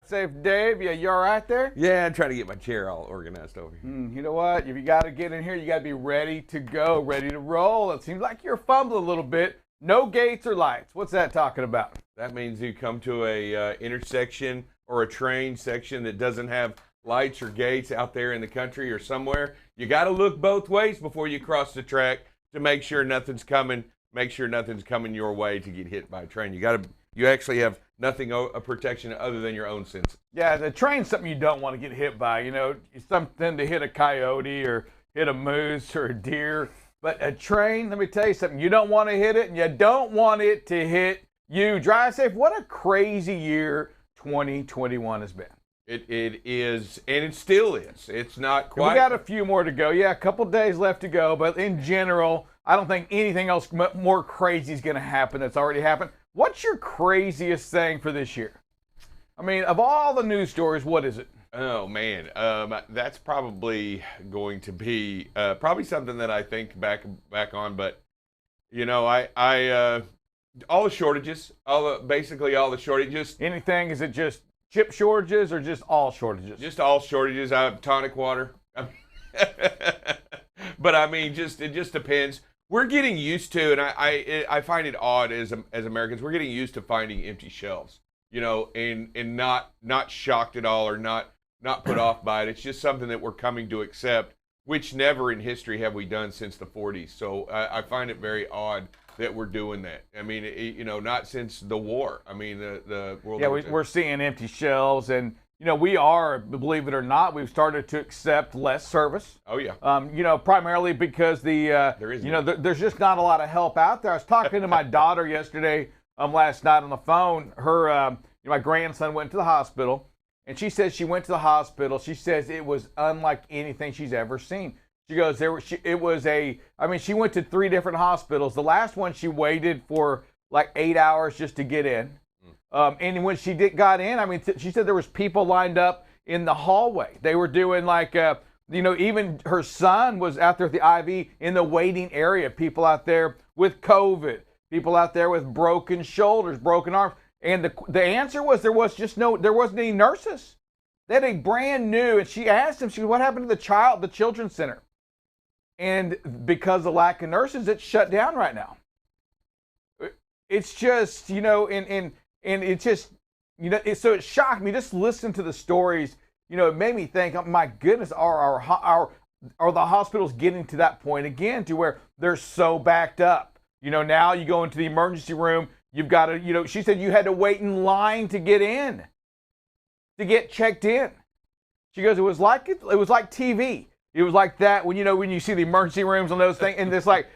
Safe, Dave. Yeah, you all right there? Yeah, I'm trying to get my chair all organized over here. You know what? If you got to get in here, you got to be ready to go, ready to roll. It seems like you're fumbling a little bit. No gates or lights. What's that talking about? That means you come to a intersection or a train section that doesn't have lights or gates out there in the country or somewhere. You got to look both ways before you cross the track to make sure nothing's coming. Make sure nothing's coming your way to get hit by a train. You actually have nothing a protection other than your own senses. Yeah, the train's something you don't want to get hit by. You know, something to hit a coyote or hit a moose or a deer. But a train, let me tell you something. You don't want to hit it, and you don't want it to hit you. Drive safe. What a crazy year 2021 has been. It is, and it still is. It's not quite. We got a few more to go. Yeah, a couple days left to go. But in general, I don't think anything else more crazy is going to happen that's already happened. What's your craziest thing for this year? I mean, of all the news stories, what is it? Oh, man. That's probably going to be probably something that I think back on. But, you know, I all the shortages, basically all the shortages. Anything? Is it just chip shortages or just all shortages? Just all shortages. I have tonic water. But, I mean, it just depends. We're getting used to, and I find it odd as Americans, we're getting used to finding empty shelves, you know, and not shocked at all or not put off by it. It's just something that we're coming to accept, which never in history have we done since the 40s. So I find it very odd that we're doing that. I mean, you know, not since the war. I mean, the World War II. We're seeing empty shelves, and you know, we are, believe it or not, we've started to accept less service. Oh, yeah. You know, primarily because there's just not a lot of help out there. I was talking to my daughter yesterday, last night on the phone. My grandson went to the hospital, and she says she went to the hospital. She says it was unlike anything she's ever seen. She goes, she went to 3 different hospitals. The last one she waited for like 8 hours just to get in. And when she got in, I mean, she said there was people lined up in the hallway. They were doing like, even her son was out there at the IV in the waiting area. People out there with COVID, people out there with broken shoulders, broken arms. And the answer was there wasn't any nurses. They had a brand new, and she asked him, what happened to the children's center? And because of the lack of nurses, it's shut down right now. It's just, and it just, so it shocked me. Just listen to the stories. It made me think, oh, my goodness, are the hospitals getting to that point again to where they're so backed up? Now you go into the emergency room, you've got to, she said you had to wait in line to get in, to get checked in. She goes, it was like TV. It was like that when you see the emergency rooms and those things, and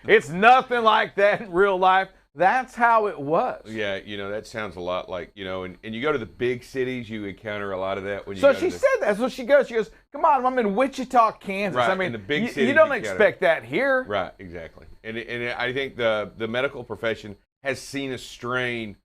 it's nothing like that in real life. That's how it was. Yeah, that sounds a lot like, and you go to the big cities, you encounter a lot of that. So she said that. So she goes, come on, I'm in Wichita, Kansas. Right, I mean, in the big cities, you don't expect that here. Right, exactly. And I think the medical profession has seen a strain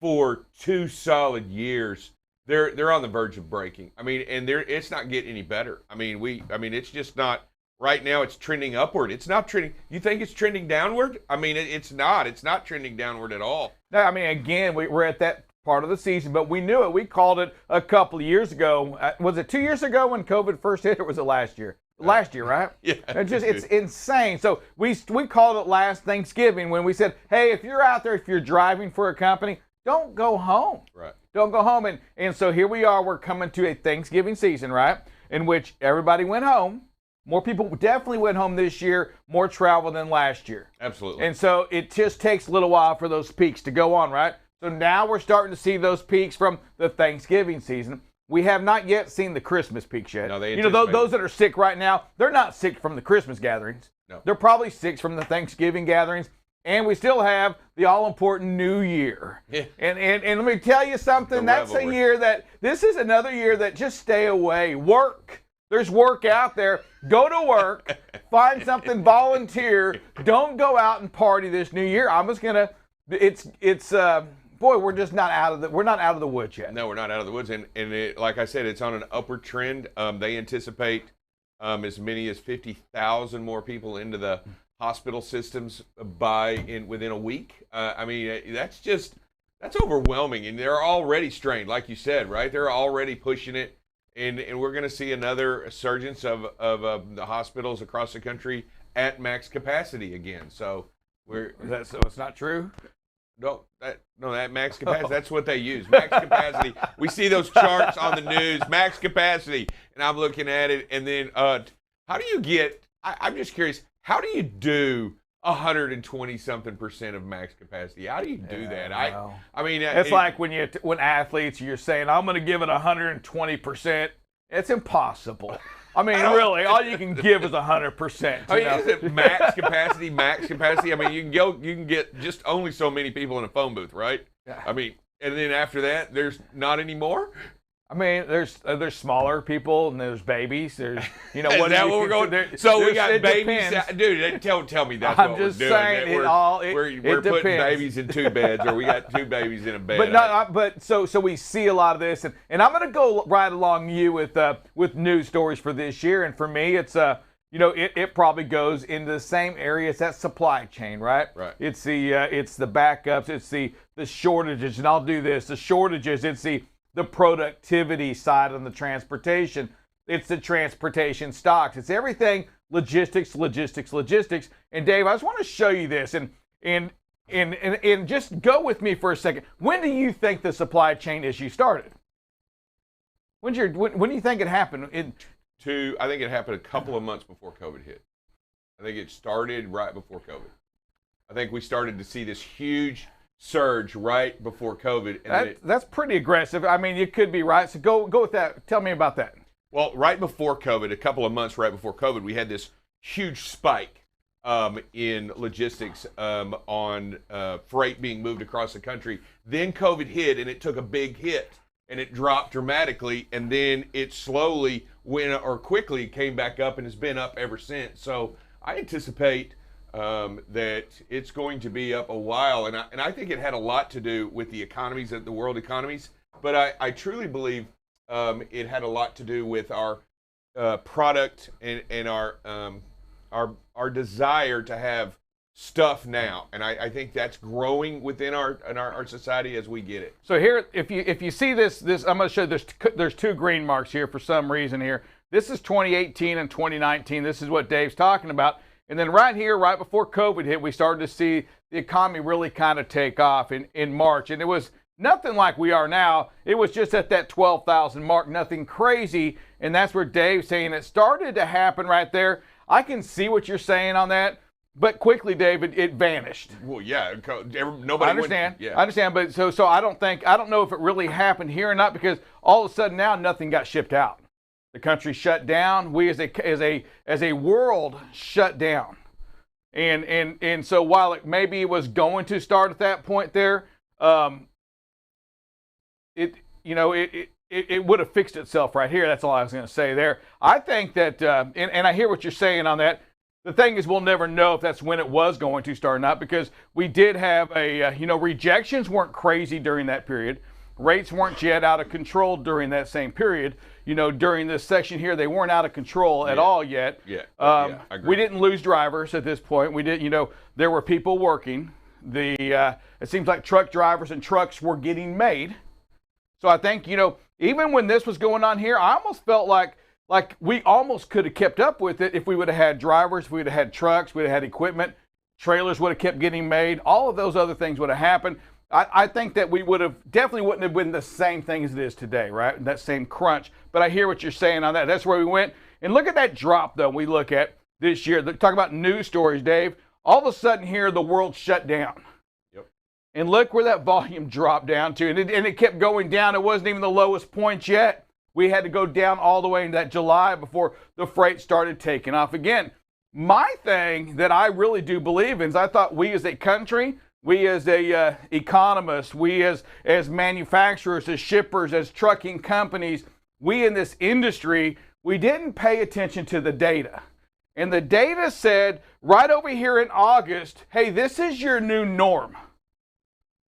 for 2 solid years. They're on the verge of breaking. I mean, and it's not getting any better. I mean, it's just not. Right now, it's trending upward. It's not trending. You think it's trending downward? I mean, it's not. It's not trending downward at all. No, I mean, again, we're at that part of the season, but we knew it. We called it a couple of years ago. Was it 2 years ago when COVID first hit, or was it last year? Last year, right? Yeah. It's insane. So we called it last Thanksgiving when we said, hey, if you're out there, if you're driving for a company, don't go home. Right. Don't go home. And so here we are. We're coming to a Thanksgiving season, right, in which everybody went home. More people definitely went home this year, more travel than last year. Absolutely. And so it just takes a little while for those peaks to go on, right? So now we're starting to see those peaks from the Thanksgiving season. We have not yet seen the Christmas peaks yet. No, those that are sick right now, they're not sick from the Christmas gatherings. No. They're probably sick from the Thanksgiving gatherings. And we still have the all-important New Year. Yeah. And let me tell you something. This is another year that just stay away. Work. There's work out there. Go to work. Find something. Volunteer. Don't go out and party this New Year. We're just not out of the woods yet. No, we're not out of the woods. And like I said, it's on an upward trend. They anticipate as many as 50,000 more people into the hospital systems within a week. That's just That's overwhelming, and they're already strained, like you said, right? They're already pushing it, and we're going to see another resurgence of the hospitals across the country at max capacity again. So So it's not true? That max capacity, that's what they use. Max capacity. We see those charts on the news, max capacity, and I'm looking at it, and then how do you get, I'm just curious, how do you do 120-something% of max capacity? How do you do that? I mean, it's like when athletes, you're saying, I'm going to give it 120%. It's impossible. I mean, really, all you can give is 100%. I mean, is it max capacity, max capacity? I mean, you can get just only so many people in a phone booth, right? Yeah. I mean, and then after that, there's not any more? I mean, there's smaller people and there's babies. There's, Is that what we're going? So we got babies, dude. Tell me that's I'm what just we're doing. saying We're putting babies in 2 beds, or we got 2 babies in a bed. But so we see a lot of this, and I'm going to go right along you with news stories for this year, and for me, it's it probably goes into the same area as that supply chain, right? Right. It's the backups, it's the shortages, and I'll do this. The shortages, it's the productivity side on the transportation. It's the transportation stocks. It's everything logistics. And Dave, I just want to show you this and just go with me for a second. When do you think the supply chain issue started? When do you think it happened? I think it happened a couple of months before COVID hit. I think it started right before COVID. I think we started to see this huge surge right before COVID. And that's pretty aggressive. I mean, you could be right. So go with that. Tell me about that. Well, right before COVID, a couple of months right before COVID, we had this huge spike in logistics on freight being moved across the country. Then COVID hit, and it took a big hit, and it dropped dramatically, and then it slowly quickly came back up and has been up ever since. So I anticipate that it's going to be up a while, and I think it had a lot to do with the economies, the world economies, but I truly believe it had a lot to do with our product and our desire to have stuff now, and I think that's growing within our society as we get it. So here, if you see this I'm going to show you, there's 2 green marks here for some reason here. This is 2018 and 2019. This is what Dave's talking about. And then right here, right before COVID hit, we started to see the economy really kind of take off in March. And it was nothing like we are now. It was just at that 12,000 mark, nothing crazy. And that's where Dave's saying it started to happen right there. I can see what you're saying on that. But quickly, David, it vanished. Well, yeah, nobody. I understand. Yeah. I understand, but so I don't know if it really happened here or not, because all of a sudden now nothing got shipped out. The country shut down. We as a world shut down, and so while maybe it was going to start at that point there, it would have fixed itself right here. That's all I was going to say there. I think that, and I hear what you're saying on that. The thing is, we'll never know if that's when it was going to start or not, because we did have rejections weren't crazy during that period. Rates weren't yet out of control during that same period. During this section here, they weren't out of control at all yet. Yeah. I agree. We didn't lose drivers at this point. We did, there were people working. It seems like truck drivers and trucks were getting made. So I think, even when this was going on here, I almost felt like we almost could have kept up with it if we would have had drivers, if we would have had trucks, we'd have had equipment, trailers would have kept getting made. All of those other things would have happened. I think that we definitely wouldn't have been the same thing as it is today, right? That same crunch. But I hear what you're saying on that. That's where we went. And look at that drop, though, we look at this year. Talk about news stories, Dave. All of a sudden here, the world shut down. Yep. And look where that volume dropped down to. And it kept going down. It wasn't even the lowest point yet. We had to go down all the way into that July before the freight started taking off again. My thing that I really do believe in is I thought we as a country, we as economists, we as manufacturers, as shippers, as trucking companies, we in this industry, we didn't pay attention to the data. And the data said right over here in August, hey, this is your new norm.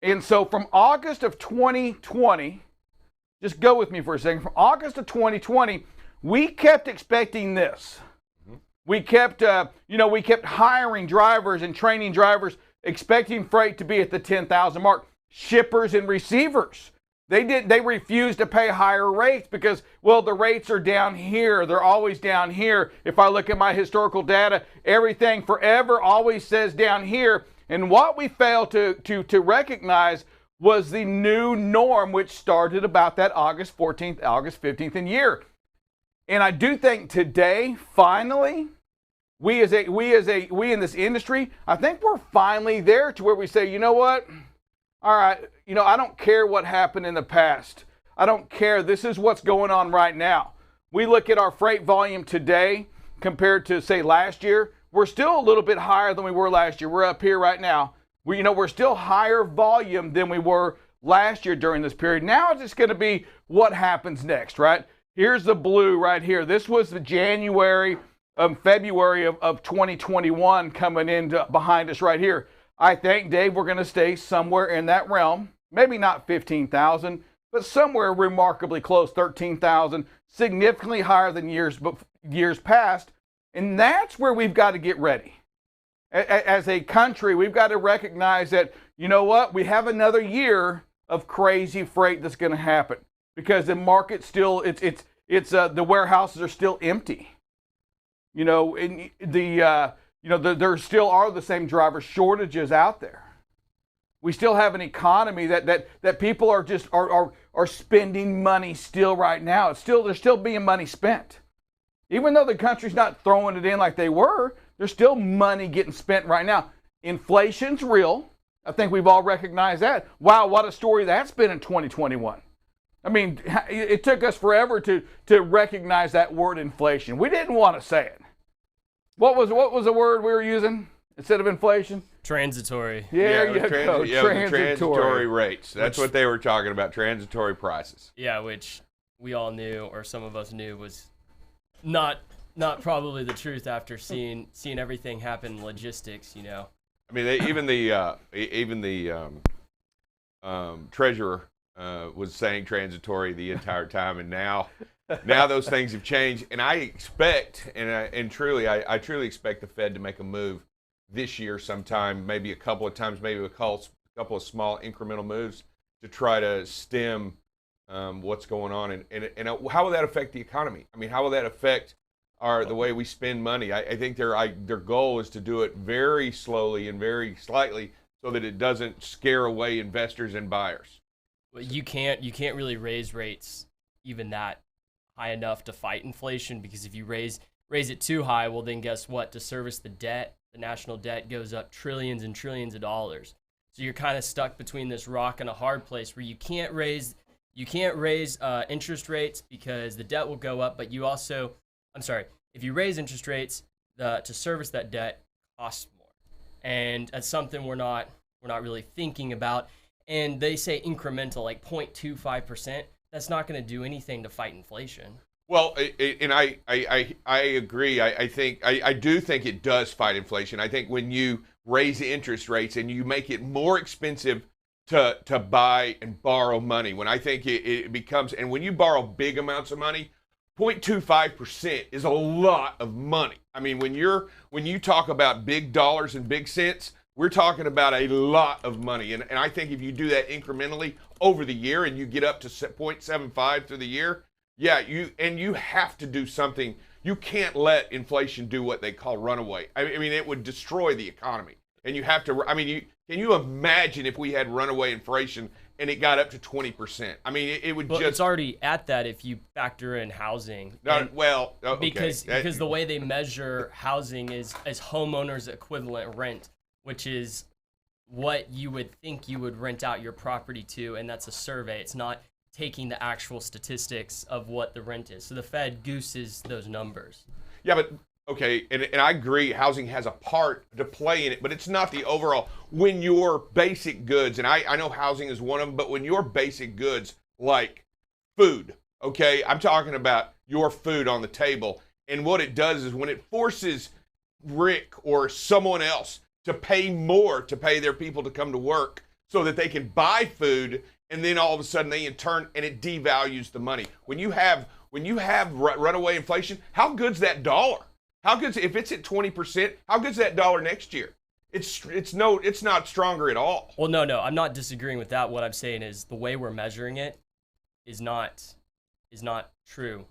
And so from August of 2020, just go with me for a second, from August of 2020, we kept expecting this. We kept, we kept hiring drivers and training drivers, expecting freight to be at the 10,000 mark. shippers and receivers. They refused to pay higher rates because, well, the rates are down here. They're always down here. If I look at my historical data, everything forever always says down here. And what we failed to recognize was the new norm, which started about that August 14th, August 15th year. And I do think today, finally, we in this industry, I think we're finally there to where we say, you know what? All right, I don't care what happened in the past. I don't care. This is what's going on right now. We look at our freight volume today compared to, say, last year. We're still a little bit higher than we were last year. We're up here right now. We're still higher volume than we were last year during this period. Now it's just going to be what happens next, right? Here's the blue right here. This was the February of 2021 coming in behind us right here. I think, Dave, we're going to stay somewhere in that realm. Maybe not 15,000, but somewhere remarkably close, 13,000, significantly higher than years past. And that's where we've got to get ready. As a country, we've got to recognize that, you know what, we have another year of crazy freight that's going to happen because the market still, the warehouses are still empty. There still are the same driver shortages out there. We still have an economy that people are just are spending money still right now. There's still being money spent. Even though the country's not throwing it in like they were, there's still money getting spent right now. Inflation's real. I think we've all recognized that. Wow, what a story that's been in 2021. I mean, it took us forever to recognize that word inflation. We didn't want to say it. What was the word we were using instead of inflation? Transitory. Transitory rates. That's what they were talking about, transitory prices. Yeah, which we all knew, or some of us knew, was not probably the truth after seeing everything happen in logistics. I mean, even the treasurer was saying transitory the entire time, and now those things have changed. And I expect, I truly expect the Fed to make a move this year sometime, maybe a couple of times, maybe a couple of small incremental moves to try to stem what's going on. And how will that affect the economy? I mean, how will that affect the way we spend money? I think their goal is to do it very slowly and very slightly so that it doesn't scare away investors and buyers. Well, you can't really raise rates even that high enough to fight inflation, because if you raise it too high, well, then guess what? To service the debt, the national debt goes up trillions and trillions of dollars. So you're kind of stuck between this rock and a hard place where you can't raise interest rates because the debt will go up, but if you raise interest rates, to service that debt costs more. And that's something we're not really thinking about. And they say incremental, like 0.25%. That's not going to do anything to fight inflation. Well, and I agree. I do think it does fight inflation. I think when you raise the interest rates and you make it more expensive to buy and borrow money, when I think it becomes, and when you borrow big amounts of money, 0.25% is a lot of money. I mean, when you talk about big dollars and big cents, we're talking about a lot of money. And I think if you do that incrementally over the year and you get up to 0.75 through the year, you have to do something. You can't let inflation do what they call runaway. I mean, it would destroy the economy. And you have to, can you imagine if we had runaway inflation and it got up to 20%? I mean, it would it's already at that if you factor in housing. Okay. Because the way they measure housing is as homeowners equivalent rent, which is what you would think you would rent out your property to, and that's a survey. It's not taking the actual statistics of what the rent is. So the Fed gooses those numbers. Yeah, but okay, and I agree, housing has a part to play in it, but it's not the overall. When your basic goods, and I know housing is one of them, but when your basic goods like food, okay, I'm talking about your food on the table, and what it does is when it forces Rick or someone else to pay more to pay their people to come to work so that they can buy food, and then all of a sudden they in turn, and it devalues the money. When you have runaway inflation, how good's that dollar? How good's, if it's at 20%, how good's that dollar next year? it's not stronger at all. Well, no, I'm not disagreeing with that. What I'm saying is the way we're measuring it is not true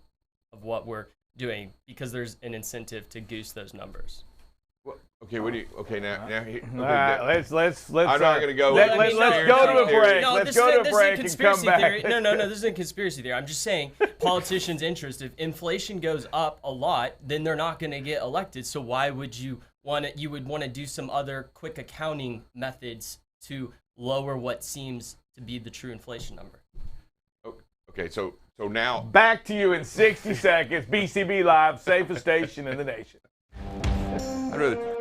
of what we're doing, because there's an incentive to goose those numbers. Okay, what do you? Okay, now. Let's. I'm not going to go. Let's go to a break. No, let's go to a break and come back. Theory. No, this isn't conspiracy theory. I'm just saying, politicians' interest. If inflation goes up a lot, then they're not going to get elected. So why would you want to? You would want to do some other quick accounting methods to lower what seems to be the true inflation number. Okay, so now back to you in 60 seconds. BCB Live, safest station in the nation. I'd rather.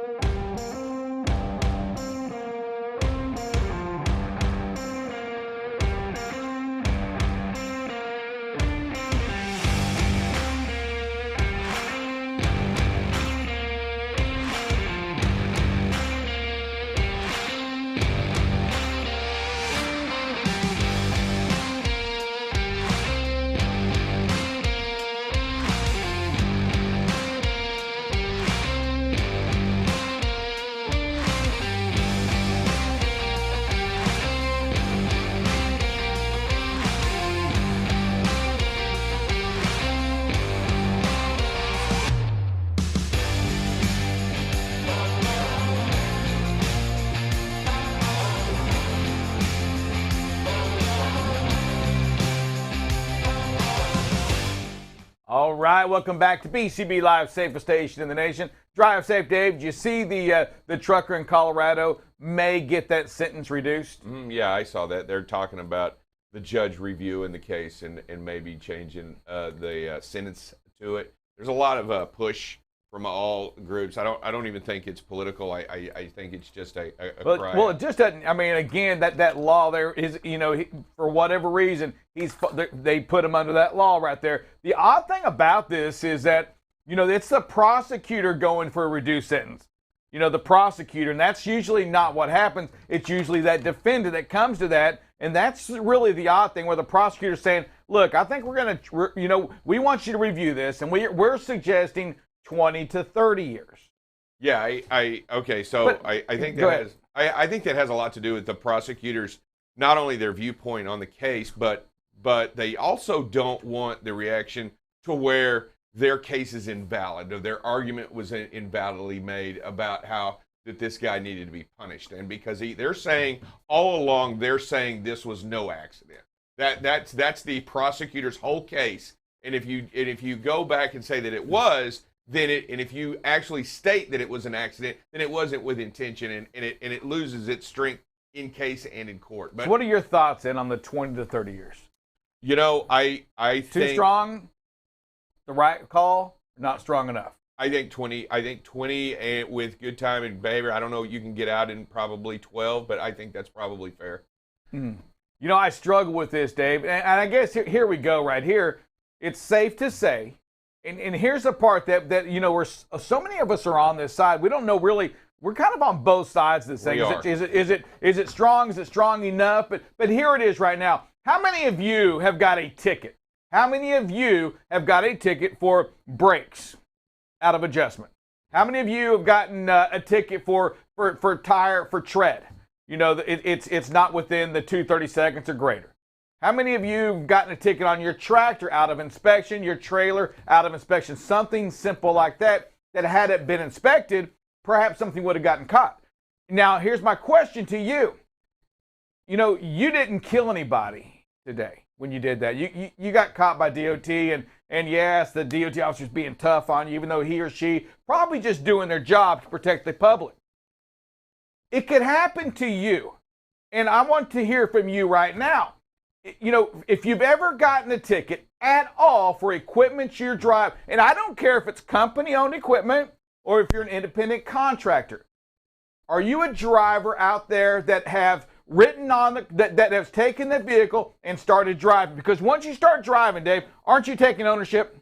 All right, welcome back to BCB Live, safest station in the nation. Drive safe, Dave. Did you see the trucker in Colorado may get that sentence reduced? Yeah, I saw that. They're talking about the judge reviewing the case and maybe changing the sentence to it. There's a lot of push from all groups. I don't even think it's political. I think it's just a cry. Well, it just doesn't. I mean, again, that law there is, for whatever reason, they put him under that law right there. The odd thing about this is that, it's the prosecutor going for a reduced sentence. The prosecutor, and that's usually not what happens. It's usually that defendant that comes to that, and that's really the odd thing, where the prosecutor's saying, look, I think we're going to, we want you to review this, and we're suggesting 20 to 30 years. Yeah, okay. So I think that has a lot to do with the prosecutors, not only their viewpoint on the case, but they also don't want the reaction to where their case is invalid, or their argument was invalidly made about how that this guy needed to be punished, and because they're saying all along this was no accident. That's the prosecutor's whole case, and if you go back and say that it was. And if you actually state that it was an accident, then it wasn't with intention, and it loses its strength in case and in court. But so what are your thoughts then on the 20 to 30 years? I think too strong, the right call, not strong enough. I think 20. I think 20, and with good time and behavior, I don't know. You can get out in probably 12, but I think that's probably fair. I struggle with this, Dave, and I guess here we go. Right here, it's safe to say. And here's the part that we're so many of us are on this side. We don't know really. We're kind of on both sides of this thing. Is it strong? Is it strong enough? But here it is right now. How many of you have got a ticket? How many of you have got a ticket for brakes out of adjustment? How many of you have gotten a ticket for tread? It's not within the 230 seconds or greater. How many of you have gotten a ticket on your tractor out of inspection, your trailer out of inspection, something simple like that had it been inspected, perhaps something would have gotten caught? Now, here's my question to you. You didn't kill anybody today when you did that. You got caught by DOT, and yes, the DOT officer's being tough on you, even though he or she probably just doing their job to protect the public. It could happen to you, and I want to hear from you right now. If you've ever gotten a ticket at all for equipment you're driving, and I don't care if it's company-owned equipment or if you're an independent contractor, are you a driver out there that have written on that has taken the vehicle and started driving? Because once you start driving, Dave, aren't you taking ownership?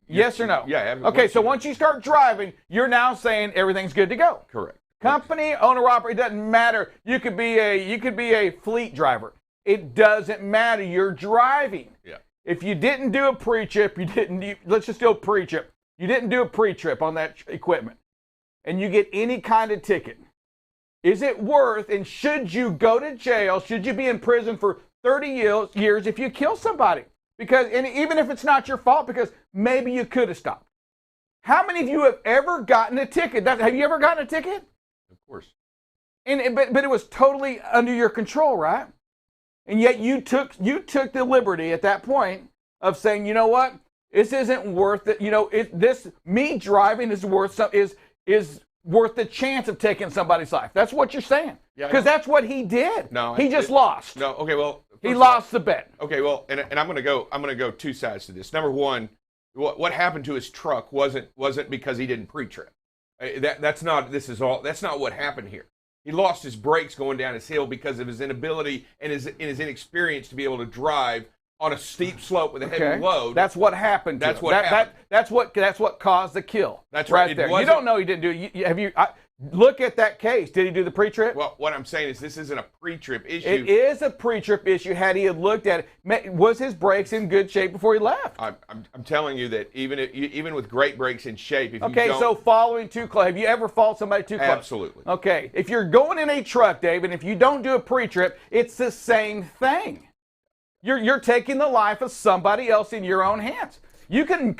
Yes or no? Yeah. Okay, so once you start driving, you're now saying everything's good to go. Correct. Company, owner, operator, it doesn't matter. You could be a fleet driver. It doesn't matter. You're driving. Yeah. If you didn't do a pre-trip, let's just do a pre-trip. You didn't do a pre-trip on that equipment. and you get any kind of ticket, is it worth, and should you go to jail? Should you be in prison for 30 years if you kill somebody? Because, and even if it's not your fault, because maybe you could have stopped. How many of you have ever gotten a ticket? Have you ever gotten a ticket? Of course. But it was totally under your control, right? And yet you took the liberty at that point of saying, you know what, this isn't worth it. You know, me driving is worth worth the chance of taking somebody's life. That's what you're saying. Yeah. Because that's what he did. No, he just lost. No. Okay. Well, he lost the bet. Okay. Well, and I'm gonna go two sides to this. Number one, what happened to his truck wasn't because he didn't pre-trip. That's not what happened here. He lost his brakes going down his hill because of his inability and his inexperience to be able to drive on a steep slope with a heavy load. That's what happened. That's what caused the kill. That's right there. You don't know he didn't do it. Look at that case. Did he do the pre-trip? Well, what I'm saying is this isn't a pre-trip issue. It is a pre-trip issue. Had he looked at it, was his brakes in good shape before he left? I'm telling you that even with great brakes in shape, so following too close. Have you ever followed somebody too close? Absolutely. Okay. If you're going in a truck, Dave, and if you don't do a pre-trip, it's the same thing. You're taking the life of somebody else in your own hands. You can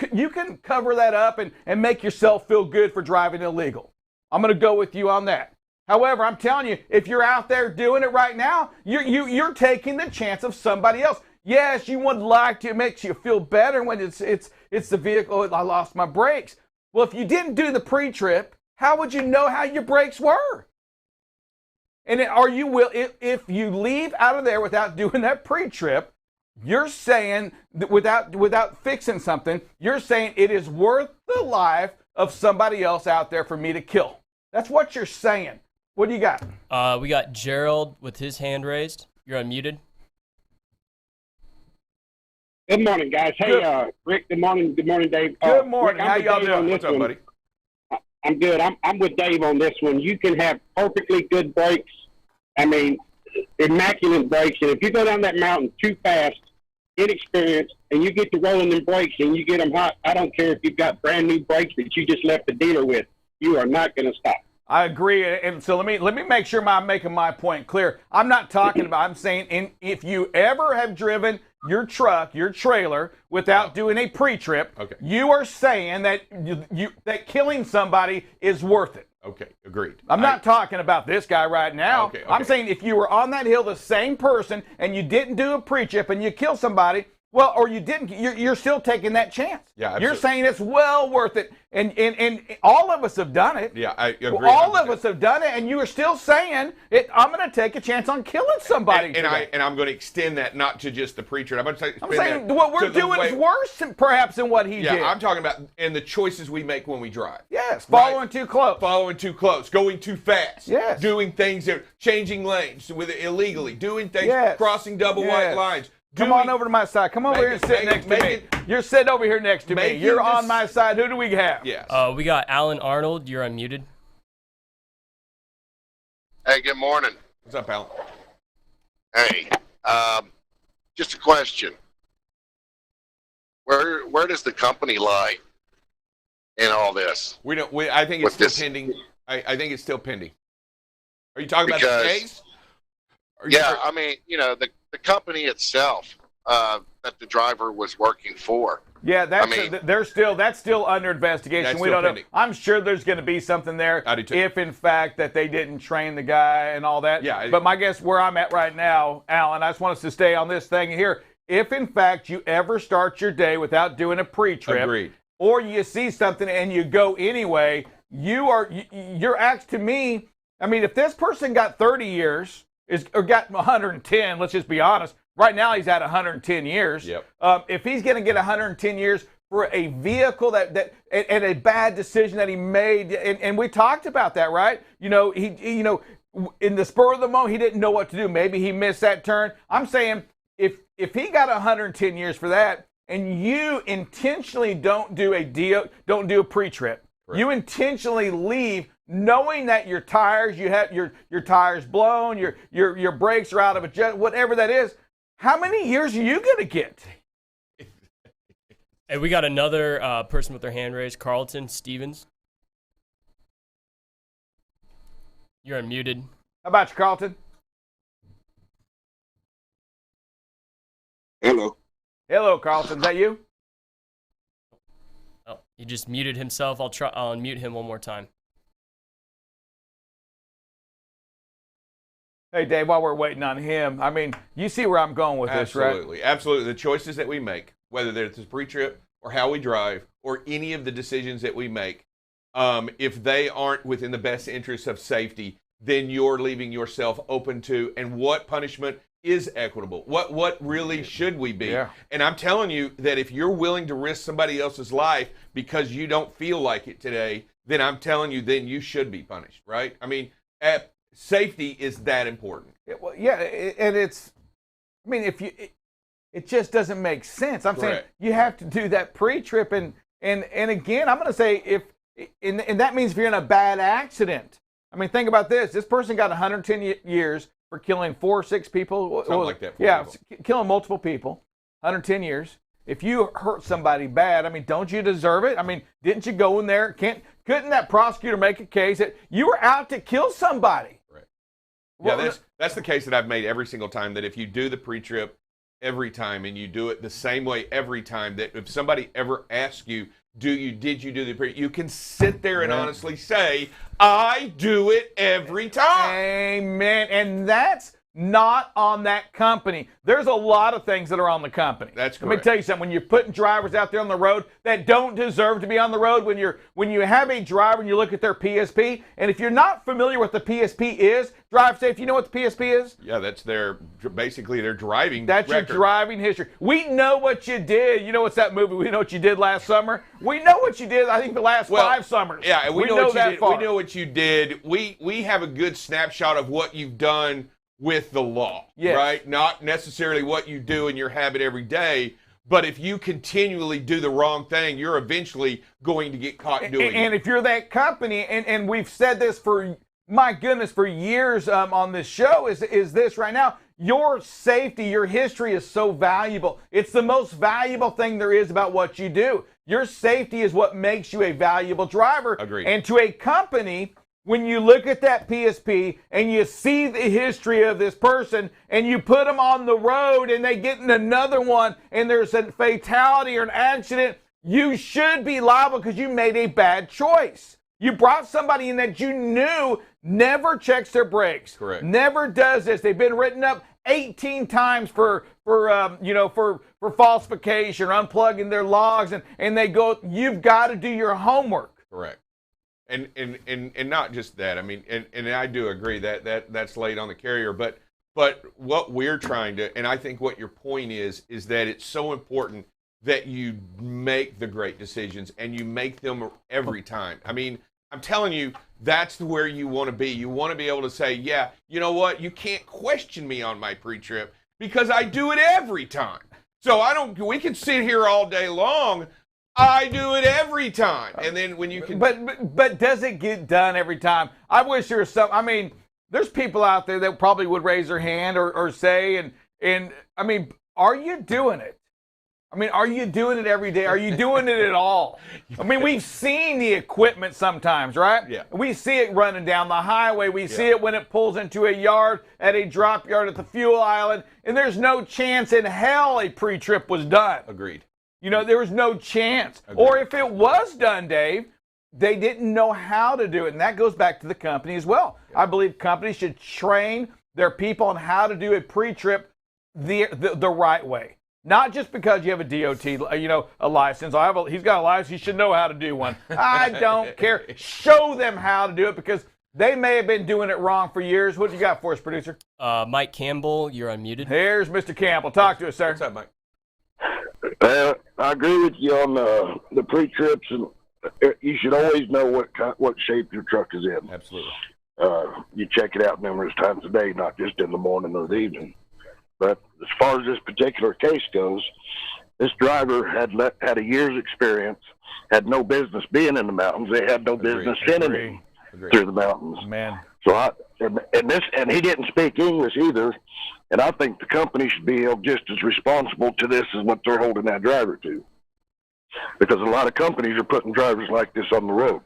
cover that up and make yourself feel good for driving illegal. I'm going to go with you on that. However, I'm telling you, if you're out there doing it right now, you're taking the chance of somebody else. Yes, you would like to. It makes you feel better when it's the vehicle. I lost my brakes. Well, if you didn't do the pre-trip, how would you know how your brakes were? And if you leave out of there without doing that pre-trip, you're saying that without fixing something, you're saying it is worth the life of somebody else out there for me to kill. That's what you're saying. What do you got? We got Gerald with his hand raised. You're unmuted. Good morning, guys. Hey, Rick. Good morning. Good morning, Dave. Good morning. Rick, how y'all doing? What's up, buddy? I'm good. I'm with Dave on this one. You can have perfectly good brakes. I mean, immaculate brakes. And if you go down that mountain too fast, inexperienced, and you get to rolling them brakes and you get them hot, I don't care if you've got brand new brakes that you just left the dealer with. You are not going to stop. I agree, and so let me make sure I'm making my point clear. I'm not talking about. I'm saying if you ever have driven your truck, your trailer, without doing a pre-trip, you are saying that that killing somebody is worth it. Okay, agreed. I'm not talking about this guy right now. Okay. I'm saying if you were on that hill, the same person, and you didn't do a pre-trip and you kill somebody, well, or you didn't, you're still taking that chance. Yeah, absolutely. You're saying it's well worth it, and all of us have done it. Yeah, I agree. All of us have done it, and you are still saying it. I'm going to take a chance on killing somebody. And I'm going to extend that not to just the preacher. I'm saying what we're doing is worse, perhaps, than what he did. Yeah, I'm talking about and the choices we make when we drive. Yes, following too close. Following too close, going too fast. Yes. Doing things changing lanes illegally, doing things, crossing double white lines. Come on over to my side. Come over here and sit next to me. You're sitting over here next to me. You're on my side. Who do we have? Yes. We got Alan Arnold. You're unmuted. Hey, good morning. What's up, Alan? Hey, just a question. Where does the company lie in all this? We don't. I think it's still pending. I think it's still pending. Are you talking about the case? I mean, the company itself that the driver was working for. Yeah, that's still under investigation. We don't know. I'm sure there's going to be something there if, in fact, that they didn't train the guy and all that. Yeah. But my guess where I'm at right now, Alan, I just want us to stay on this thing here. If, in fact, you ever start your day without doing a pre-trip, or you see something and you go anyway, you're asked to me. I mean, if this person got 30 years or got 110, let's just be honest. Right now, he's at 110 years. Yep. If he's going to get 110 years for a vehicle and a bad decision that he made, and we talked about that, right? He in the spur of the moment, he didn't know what to do. Maybe he missed that turn. I'm saying if he got 110 years for that, and you intentionally don't do a pre-trip, you intentionally leave, knowing that your tires, you have your tires blown, your brakes are out of adjust, whatever that is. How many years are you going to get? Hey, we got another person with their hand raised, Carlton Stevens. You're unmuted. How about you, Carlton? Hello. Hello, Carlton. Is that you? Oh, he just muted himself. I'll unmute him one more time. Hey, Dave, while we're waiting on him, I mean, you see where I'm going with this, right? Absolutely. Absolutely. The choices that we make, whether it's a pre-trip or how we drive or any of the decisions that we make, if they aren't within the best interest of safety, then you're leaving yourself open to, and what punishment is equitable? What really should we be? Yeah. And I'm telling you that if you're willing to risk somebody else's life because you don't feel like it today, then I'm telling you, then you should be punished, right? I mean, safety is that important. Well, yeah, and it's, I mean, it just doesn't make sense. I'm saying you have to do that pre-trip, and again, I'm going to say and that means if you're in a bad accident. I mean, think about this. This person got 110 years for killing 4 or 6 people. Something like that. Yeah, killing multiple people, 110 years. If you hurt somebody bad, I mean, don't you deserve it? I mean, didn't you go in there? Couldn't that prosecutor make a case that you were out to kill somebody? Right. Yeah, that's the case that I've made every single time, that if you do the pre-trip every time and you do it the same way every time, that if somebody ever asks you, did you do the pre, you can sit there and honestly say, I do it every time. Amen. And that's not on that company. There's a lot of things that are on the company. That's correct. Let me tell you something. When you're putting drivers out there on the road that don't deserve to be on the road, when you have a driver and you look at their PSP, and if you're not familiar with the PSP is, Drive Safe, you know what the PSP is? Yeah, that's basically their driving That's record. Your driving history. We know what you did. You know what's that movie? We know what you did last summer. We know what you did, I think, the last 5 summers. Yeah, we know what you did. Far. We know what you did. We have a good snapshot of what you've done with the law, right? Not necessarily what you do in your habit every day, but if you continually do the wrong thing, you're eventually going to get caught doing it. And if you're that company, and we've said this for, my goodness, for years on this show, is this right now, your safety, your history is so valuable. It's the most valuable thing there is about what you do. Your safety is what makes you a valuable driver. Agreed. And to a company, when you look at that PSP and you see the history of this person and you put them on the road and they get in another one and there's a fatality or an accident, you should be liable because you made a bad choice. You brought somebody in that you knew never checks their brakes. Correct. Never does this. They've been written up 18 times for falsification or unplugging their logs, and they go, you've got to do your homework. Correct. And not just that. I mean, and I do agree that's laid on the carrier, but what we're trying to, and I think what your point is that it's so important that you make the great decisions and you make them every time. I mean, I'm telling you, that's where you want to be. You want to be able to say, yeah, you know what? You can't question me on my pre-trip because I do it every time. So we can sit here all day long. I do it every time. And then when you can. But does it get done every time? I wish there was some. I mean, there's people out there that probably would raise their hand or say, and I mean, are you doing it? I mean, are you doing it every day? Are you doing it at all? I mean, we've seen the equipment sometimes, right? Yeah. We see it running down the highway. We see it when it pulls into a yard, at a drop yard, at the fuel island, and there's no chance in hell a pre-trip was done. Agreed. You know, there was no chance. Agreed. Or if it was done, Dave, they didn't know how to do it. And that goes back to the company as well. Yeah. I believe companies should train their people on how to do a pre-trip the right way. Not just because you have a DOT, a license. He's got a license. He should know how to do one. I don't care. Show them how to do it because they may have been doing it wrong for years. What you got for us, producer? Mike Campbell, you're unmuted. Here's Mr. Campbell. Talk to us, sir. What's up, Mike? I agree with you on the pre-trips, and you should always know what shape your truck is in. Absolutely. You check it out numerous times a day, not just in the morning or the evening. But as far as this particular case goes, this driver had a year's experience, had no business being in the mountains. They had no business sending him through the mountains. Man. So and he didn't speak English either. And I think the company should be held just as responsible to this as what they're holding that driver to. Because a lot of companies are putting drivers like this on the road.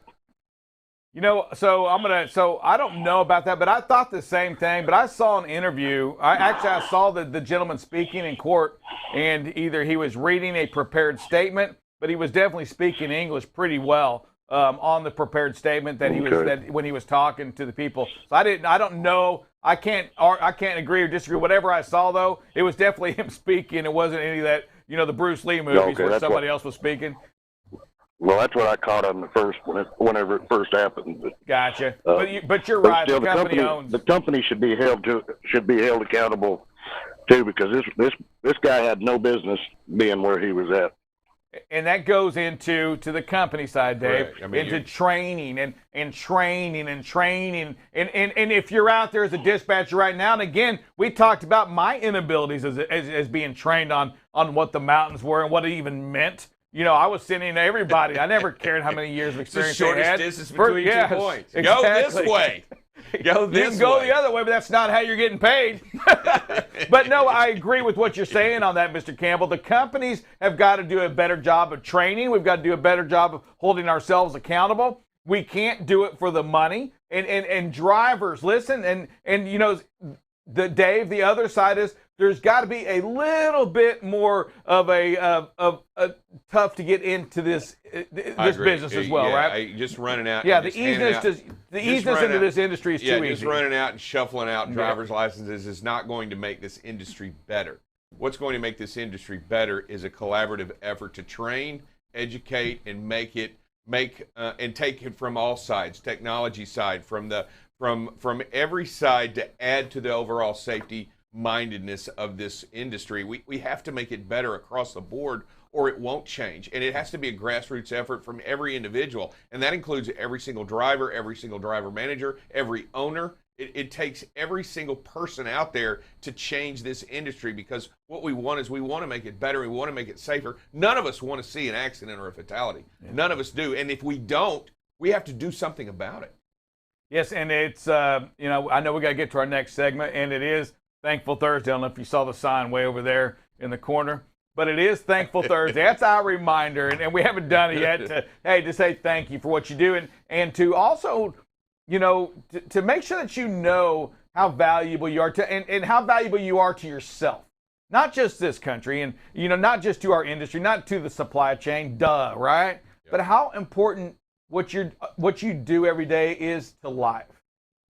So I don't know about that, but I thought the same thing. But I saw an interview. I saw the gentleman speaking in court, and either he was reading a prepared statement, but he was definitely speaking English pretty well on the prepared statement that when he was talking to the people. So I don't know. I can't agree or disagree. Whatever I saw, though, it was definitely him speaking. It wasn't any of that, the Bruce Lee movies where somebody else was speaking. Well, that's what I caught on whenever it first happened. Gotcha. But you're right. Still, the company owns. The company should be held accountable too, because this guy had no business being where he was at. And that goes into the company side, Dave, into training and training. And if you're out there as a dispatcher right now, and again, we talked about my inabilities as being trained on what the mountains were and what it even meant. I was sending to everybody. I never cared how many years of experience they had. It's the shortest distance between 2 points. Exactly. Go this way. Go this way. You can go the other way, but that's not how you're getting paid. But no, I agree with what you're saying on that, Mr. Campbell. The companies have got to do a better job of training. We've got to do a better job of holding ourselves accountable. We can't do it for the money. And drivers, listen, and Dave, the other side is there's got to be a little bit more of a tough to get into this business as well, right? Just running out. Yeah, the easiness into this industry is too easy. Just running out and shuffling out driver's licenses is not going to make this industry better. What's going to make this industry better is a collaborative effort to train, educate, and and take it from all sides, technology side, from every side, to add to the overall safety mindedness of this industry. We have to make it better across the board, or it won't change. And it has to be a grassroots effort from every individual. And that includes every single driver manager, every owner. It takes every single person out there to change this industry, because what we want to make it better. We want to make it safer. None of us want to see an accident or a fatality. Yeah. None of us do. And if we don't, we have to do something about it. Yes, and it's, I know we got to get to our next segment, and it is Thankful Thursday. I don't know if you saw the sign way over there in the corner, but it is Thankful Thursday. That's our reminder, and we haven't done it yet to say thank you for what you do, and to also, to make sure that you know how valuable you are and how valuable you are to yourself. Not just this country and, not just to our industry, not to the supply chain, right? Yep. But how important what you do every day is to life.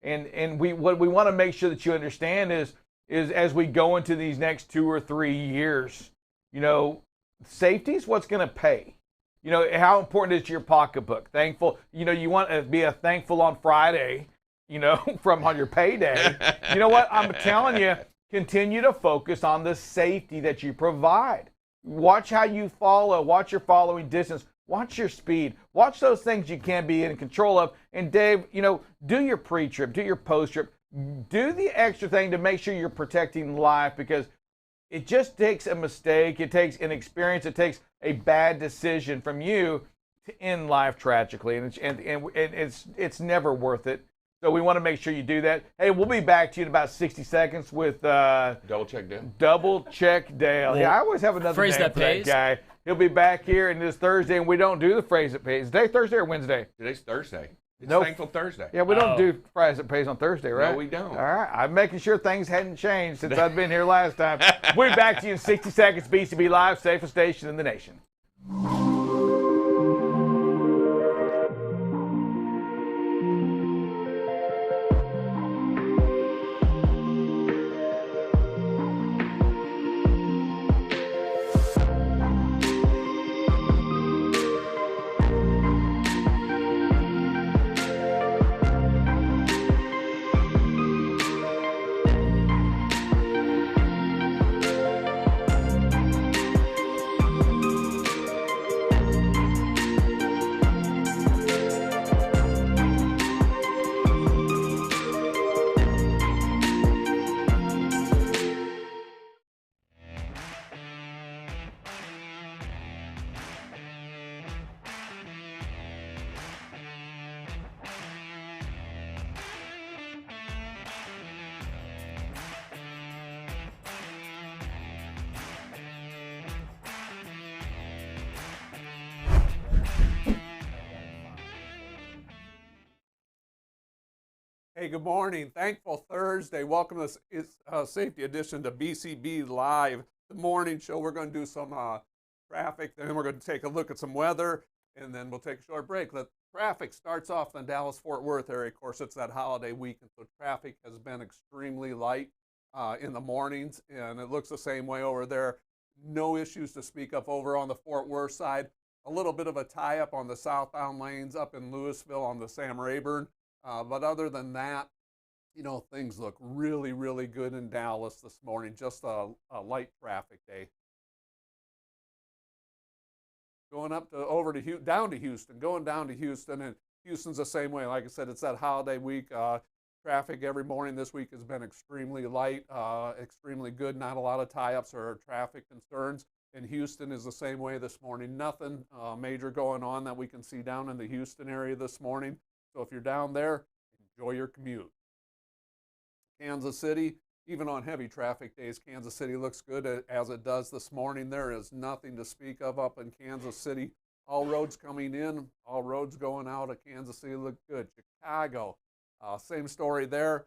And what we want to make sure that you understand is as we go into these next 2 or 3 years, safety is what's going to pay. How important is your pocketbook? Thankful, you want to be thankful on Friday, from on your payday. You know what? I'm telling you, continue to focus on the safety that you provide. Watch how you follow. Watch your following distance. Watch your speed. Watch those things you can be in control of. And Dave, do your pre-trip, do your post-trip, do the extra thing to make sure you're protecting life, because it just takes a mistake. It takes an experience. It takes a bad decision from you to end life tragically. And it's never worth it. So we want to make sure you do that. Hey, we'll be back to you in about 60 seconds with Double Check Dale. Double Check Dale. Yeah, I always have another phrase name that for pays. that guy. He'll be back here in this Thursday, and we don't do the phrase that pays. Is today Thursday or Wednesday? Today's Thursday. It's Nope. Thankful Thursday. Yeah, we don't do phrase that pays on Thursday, right? No, we don't. All right. I'm making sure things hadn't changed since I've been here last time. We'll be back to you in 60 seconds. BCB Live, safest station in the nation. Hey, good morning. Thankful Thursday. Welcome to this Safety Edition to BCB Live, the morning show. We're going to do some traffic, then we're going to take a look at some weather, and then we'll take a short break. The traffic starts off in the Dallas-Fort Worth area. Of course, it's that holiday week, and so traffic has been extremely light in the mornings, and it looks the same way over there. No issues to speak of over on the Fort Worth side. A little bit of a tie-up on the southbound lanes up in Louisville on the Sam Rayburn. But other than that, you know, things look really, really good in Dallas this morning. Just a light traffic day. Going up to down to Houston, going down to Houston, and Houston's the same way. Like I said, it's that holiday week. Traffic every morning this week has been extremely light, extremely good. Not a lot of tie-ups or traffic concerns. And Houston is the same way this morning. Nothing major going on that we can see down in the Houston area this morning. So if you're down there, enjoy your commute. Kansas City, even on heavy traffic days, Kansas City looks good as it does this morning. There is nothing to speak of up in Kansas City. All roads coming in, all roads going out of Kansas City look good. Chicago, same story there.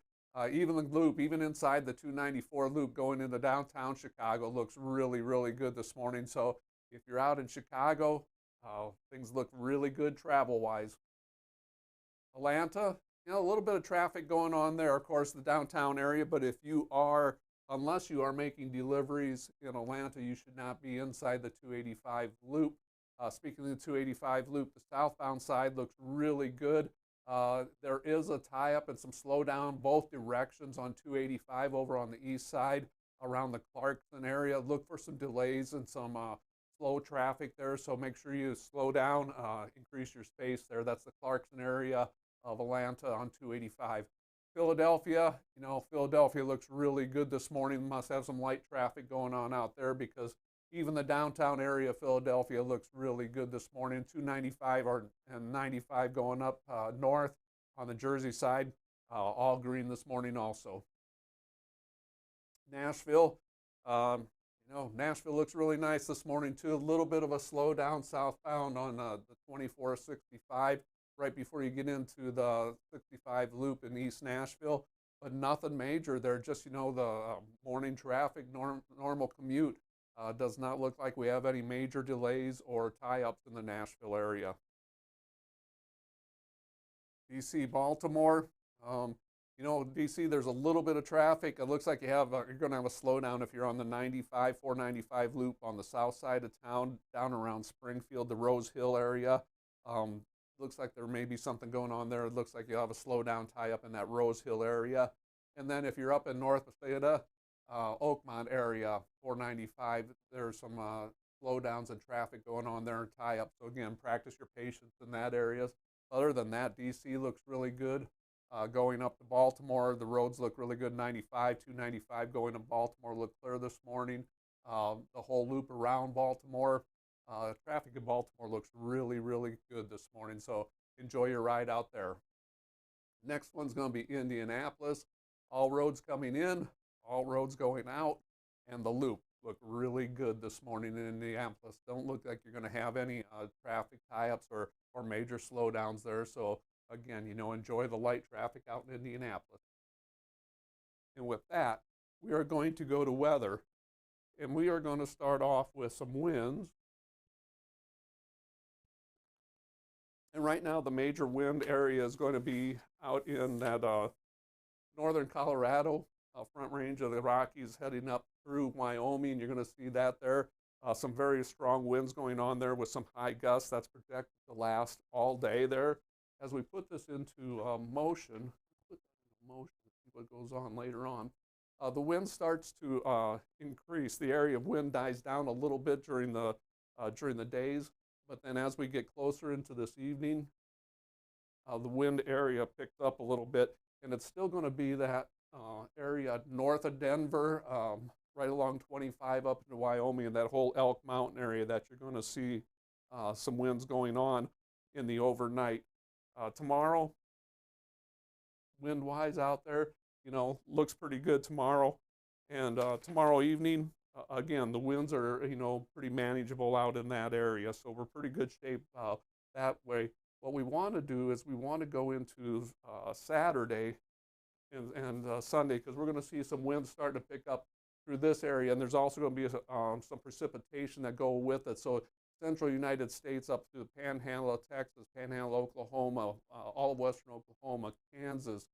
Even the loop, even inside the 294 loop going into downtown Chicago looks really, really good this morning. So if you're out in Chicago, things look really good travel-wise. Atlanta, you know, a little bit of traffic going on there, of course, the downtown area, but unless you are making deliveries in Atlanta, you should not be inside the 285 loop. Speaking of the 285 loop, the southbound side looks really good. There is a tie-up and some slowdown both directions on 285 over on the east side around the Clarkson area. Look for some delays and some slow traffic there, so make sure you slow down, increase your space there. That's the Clarkson area of Atlanta on 285. Philadelphia, you know, Philadelphia looks really good this morning. Must have some light traffic going on out there because even the downtown area of Philadelphia looks really good this morning. 295 and 95 going up north on the Jersey side, all green this morning also. Nashville, you know, Nashville looks really nice this morning too. A little bit of a slowdown southbound on the 2465 right before you get into the 65 loop in East Nashville, but nothing major there. Just, you know, the morning traffic, normal commute. Does not look like we have any major delays or tie-ups in the Nashville area. DC, Baltimore, you know, DC, there's a little bit of traffic. It looks like you're going to have a slowdown if you're on the 495 loop on the south side of town, down around Springfield, the Rose Hill area. Looks like there may be something going on there. It looks like you'll have a slowdown tie-up in that Rose Hill area. And then if you're up in North Bethesda, Oakmont area, 495, there's some slowdowns in traffic going on there and tie-up. So again, practice your patience in that area. Other than that, DC looks really good. Going up to Baltimore, the roads look really good. 295 going to Baltimore look clear this morning. The whole loop around Baltimore, traffic in Baltimore looks really, really good this morning. So enjoy your ride out there. Next one's going to be Indianapolis. All roads coming in, all roads going out, and the loop look really good this morning in Indianapolis. Don't look like you're going to have any traffic tie-ups or major slowdowns there. So again, you know, enjoy the light traffic out in Indianapolis. And with that, we are going to go to weather, and we are going to start off with some winds. And right now, the major wind area is going to be out in that northern Colorado, front range of the Rockies heading up through Wyoming. You're going to see that there. Some very strong winds going on there with some high gusts. That's projected to last all day there. As we put this into motion, see what goes on later on. The wind starts to increase. The area of wind dies down a little bit during the days. But then as we get closer into this evening, the wind area picks up a little bit, and it's still going to be that area north of Denver, right along 25 up into Wyoming, and that whole Elk Mountain area that you're going to see some winds going on in the overnight. Tomorrow, wind-wise out there, you know, looks pretty good tomorrow. And tomorrow evening, again, the winds are, you know, pretty manageable out in that area. So we're pretty good shape that way. What we want to do is we want to go into Saturday and Sunday, because we're going to see some winds starting to pick up through this area, and there's also going to be some precipitation that go with it. So central United States up through the Panhandle of Texas, Panhandle of Oklahoma, all of western Oklahoma, Kansas,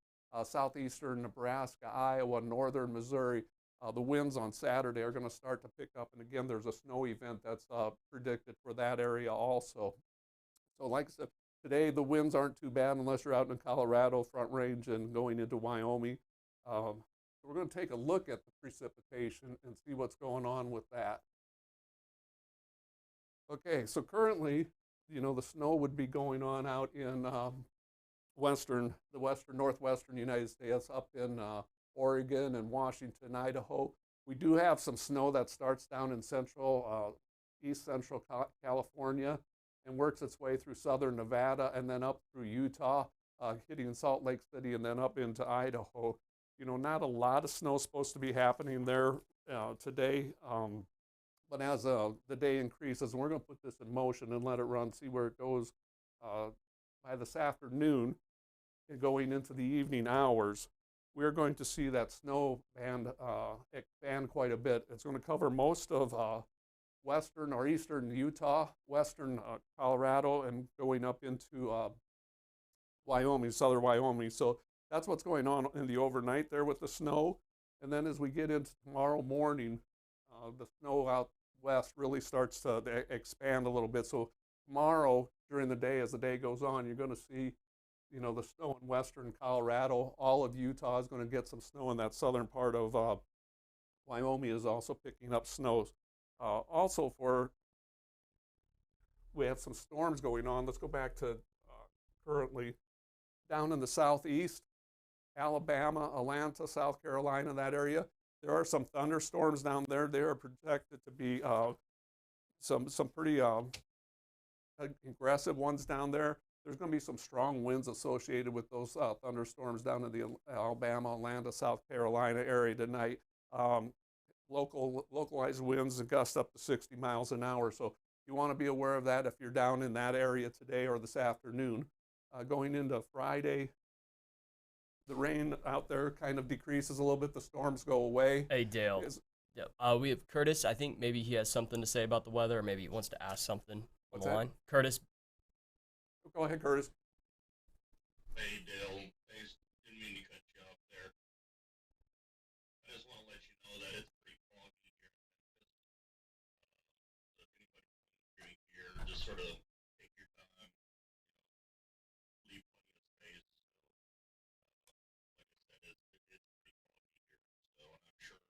southeastern Nebraska, Iowa, northern Missouri. The winds on Saturday are going to start to pick up, and again, there's a snow event that's predicted for that area also. So like I said, today the winds aren't too bad unless you're out in Colorado, Front Range, and going into Wyoming. We're going to take a look at the precipitation and see what's going on with that. Okay, so currently, the snow would be going on out in the western, northwestern United States, up in Oregon and Washington, Idaho. We do have some snow that starts down in east central California and works its way through southern Nevada and then up through Utah, hitting Salt Lake City and then up into Idaho. Not a lot of snow supposed to be happening there today, but as the day increases, and we're going to put this in motion and let it run, see where it goes by this afternoon and going into the evening hours, we're going to see that snow band expand quite a bit. It's going to cover most of western or eastern Utah, western Colorado, and going up into Wyoming, southern Wyoming. So that's what's going on in the overnight there with the snow. And then as we get into tomorrow morning, the snow out west really starts to expand a little bit. So tomorrow during the day, as the day goes on, you're going to see the snow in western Colorado. All of Utah is going to get some snow, in that southern part of Wyoming is also picking up snows. Also, we have some storms going on. Let's go back to currently down in the southeast, Alabama, Atlanta, South Carolina, that area. There are some thunderstorms down there. They are projected to be some pretty aggressive ones down there. There's going to be some strong winds associated with those thunderstorms down in the Alabama, Atlanta, South Carolina area tonight. Localized winds and gusts up to 60 miles an hour. So you want to be aware of that if you're down in that area today or this afternoon. Going into Friday, the rain out there kind of decreases a little bit. The storms go away. Hey, Dale. We have Curtis. I think maybe he has something to say about the weather, or maybe he wants to ask something on the line. Curtis. Go ahead, Curtis. Hey, Dale. Thanks. Didn't mean to cut you off there. I just want to let you know that it's pretty foggy here. So if anybody comes here, just sort of take your time. Leave plenty of space. Like I said, it's pretty foggy here. So I'm sure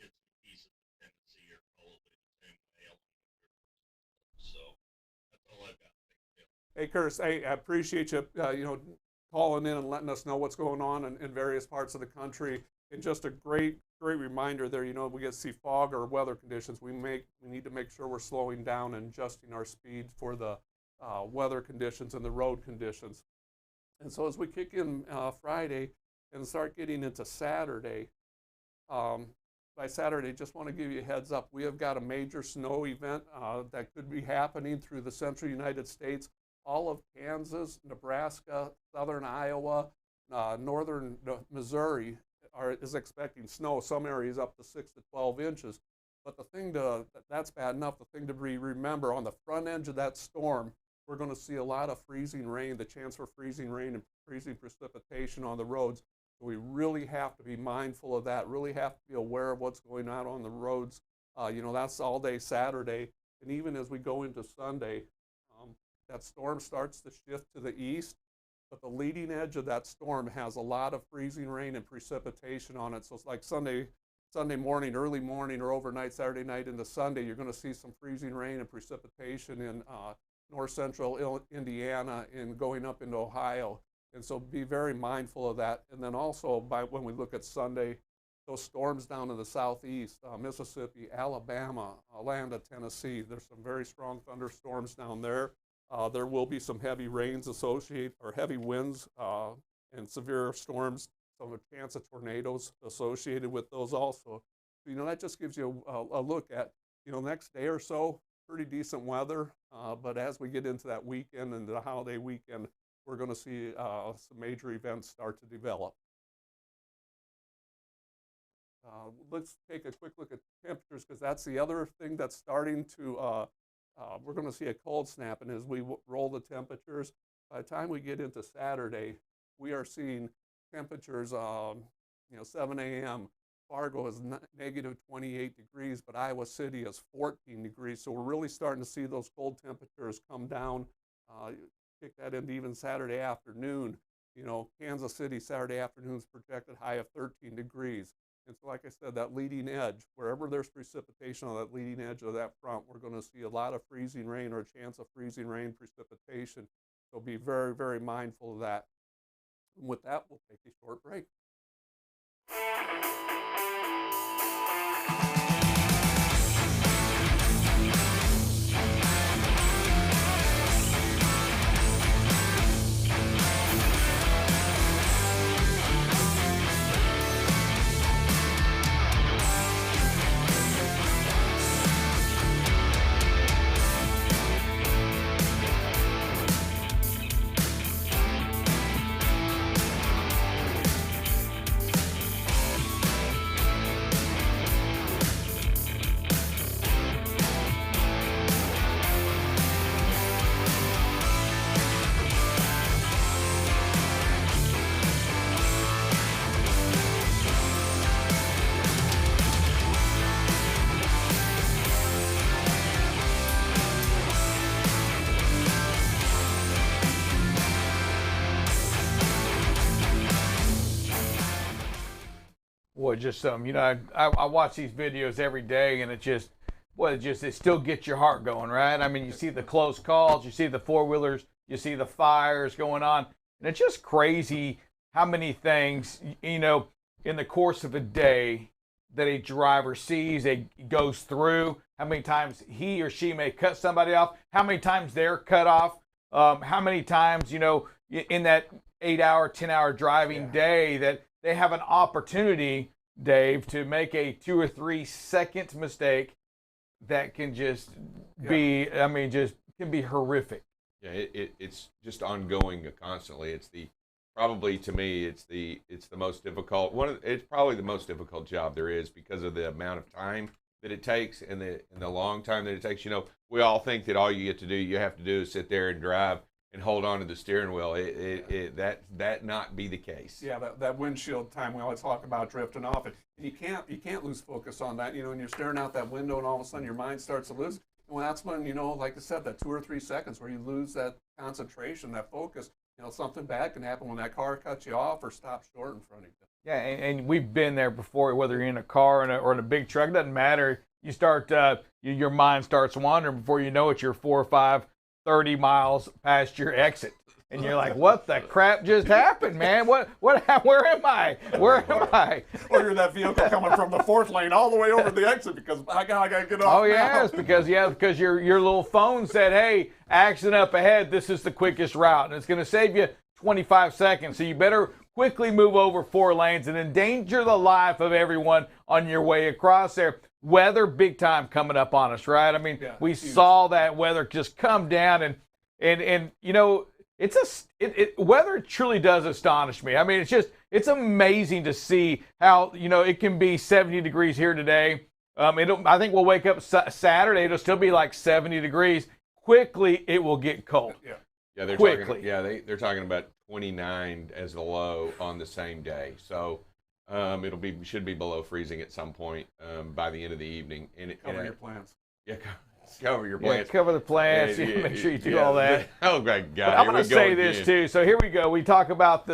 it's east of Tennessee are probably the same way along with rivers. So that's all I've got. Hey, Curtis, I appreciate you, calling in and letting us know what's going on in various parts of the country. And just a great reminder there, we get to see fog or weather conditions. We need to make sure we're slowing down and adjusting our speed for the weather conditions and the road conditions. And so as we kick in Friday and start getting into Saturday, by Saturday, just want to give you a heads up. We have got a major snow event that could be happening through the central United States. All of Kansas, Nebraska, southern Iowa, northern Missouri is expecting snow. Some areas up to 6 to 12 inches. But that's bad enough. The thing to remember, on the front edge of that storm, we're going to see a lot of freezing rain, the chance for freezing rain and freezing precipitation on the roads. So we really have to be mindful of that, really have to be aware of what's going on the roads. That's all day Saturday. And even as we go into Sunday, that storm starts to shift to the east, but the leading edge of that storm has a lot of freezing rain and precipitation on it. So it's like Sunday morning, early morning, or overnight, Saturday night into Sunday, you're going to see some freezing rain and precipitation in north central Indiana and going up into Ohio. And so be very mindful of that. And then also, when we look at Sunday, those storms down in the southeast, Mississippi, Alabama, Atlanta, Tennessee, there's some very strong thunderstorms down there. There will be some heavy rains heavy winds and severe storms, some chance of tornadoes associated with those also. That just gives you a look at, next day or so, pretty decent weather. But as we get into that weekend and the holiday weekend, we're going to see some major events start to develop. let's take a quick look at temperatures, because that's the other thing that's starting to, we're going to see a cold snap. And as we roll the temperatures, by the time we get into Saturday, we are seeing temperatures, 7 a.m. Fargo is negative 28 degrees, but Iowa City is 14 degrees. So we're really starting to see those cold temperatures come down. Kick that into even Saturday afternoon. Kansas City Saturday afternoon is projected high of 13 degrees. And so, like I said, that leading edge, wherever there's precipitation on that leading edge of that front, we're going to see a lot of freezing rain or a chance of freezing rain precipitation. So be very, very mindful of that. And with that, we'll take a short break. Boy, just some, I watch these videos every day, and it still gets your heart going, right? I mean, you see the close calls, you see the four-wheelers, you see the fires going on, and it's just crazy how many things, in the course of a day that a driver sees, goes through, how many times he or she may cut somebody off, how many times they're cut off, how many times, in that 8-hour, 10-hour driving day that they have an opportunity, Dave, to make a 2 or 3 second mistake that can just be, can be horrific. Yeah, it's just ongoing constantly. It's probably to me, it's the most difficult it's probably the most difficult job there is, because of the amount of time that it takes and the long time that it takes. We all think that all you have to do is sit there and drive and hold on to the steering wheel. That not be the case. Yeah, that windshield time, we always talk about drifting off it. You can't lose focus on that. When you're staring out that window and all of a sudden your mind starts to lose. And that's when, like I said, that 2 or 3 seconds where you lose that concentration, that focus. Something bad can happen when that car cuts you off or stops short in front of you. Yeah, and we've been there before, whether you're in a car or in a big truck, it doesn't matter. You start, your mind starts wandering. Before you know it, you're 4 or 5, 30 miles past your exit. And you're like, what the crap just happened, man? Where am I? Where am I? Or you're that vehicle coming from the 4th lane all the way over the exit because I gotta get off. Oh, yes, because your little phone said, hey, accident up ahead, this is the quickest route. And it's going to save you 25 seconds. So you better quickly move over 4 lanes and endanger the life of everyone on your way across there. Weather, big time coming up on us, right? I mean, we saw that weather just come down, and weather truly does astonish me. I mean, it's amazing to see how, it can be 70 degrees here today. I think we'll wake up Saturday, it'll still be like 70 degrees. Quickly, it will get cold. Yeah, they're quickly. They're talking about 29 as the low on the same day. So should be below freezing at some point by the end of the evening. Cover your plants. Yeah, cover your plants. Yeah, cover the plants. Make sure you do all that. Oh my God! I'm going to say this too. So here we go. We talk about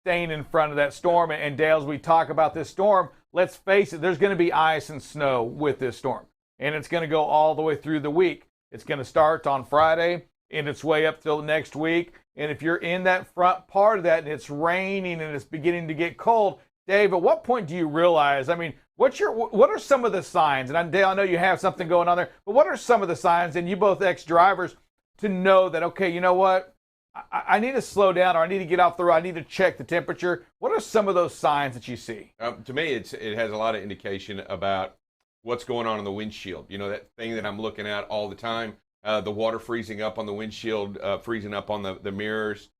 staying in front of that storm, and Dale, as we talk about this storm, let's face it, there's going to be ice and snow with this storm, and it's going to go all the way through the week. It's going to start on Friday, and its way up till next week. And if you're in that front part of that, and it's raining and it's beginning to get cold, Dave, at what point do you realize? I mean, what are some of the signs? And Dale, I know you have something going on there, but what are some of the signs, and you both ex-drivers, to know that, okay, you know what? I need to slow down, or I need to get off the road. I need to check the temperature. What are some of those signs that you see? To me, it has a lot of indication about what's going on in the windshield. That thing that I'm looking at all the time, the water freezing up on the windshield, freezing up on the mirrors,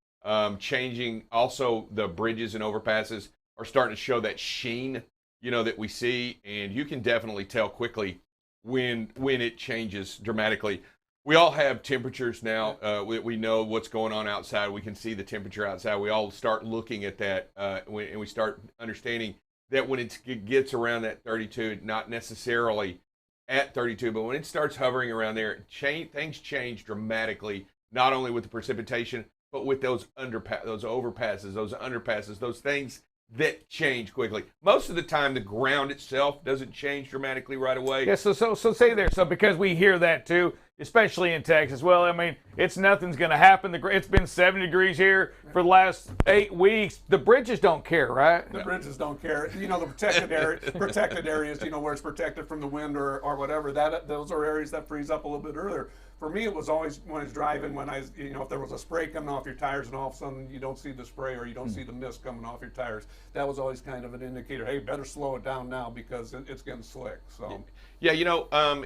changing. Also, the bridges and overpasses are starting to show that sheen that we see, and you can definitely tell quickly when it changes dramatically. We all have temperatures now. We know what's going on outside. We can see the temperature outside. We all start looking at that, and we start understanding that when it gets around that 32, not necessarily at 32, but when it starts hovering around there, things change dramatically, not only with the precipitation, but with those overpasses, those underpasses, those things that change quickly. Most of the time, the ground itself doesn't change dramatically right away. Yeah, so say there. So because we hear that too, especially in Texas. Well, I mean, nothing's going to happen. It's been 70 degrees here for the last 8 weeks. The bridges don't care, right? The bridges don't care. The protected areas, where it's protected from the wind or whatever. Those are areas that freeze up a little bit earlier. For me, it was always when I was driving, if there was a spray coming off your tires and all of a sudden you don't see the spray or you don't see the mist coming off your tires, that was always kind of an indicator. Hey, better slow it down now because it's getting slick. So. Yeah,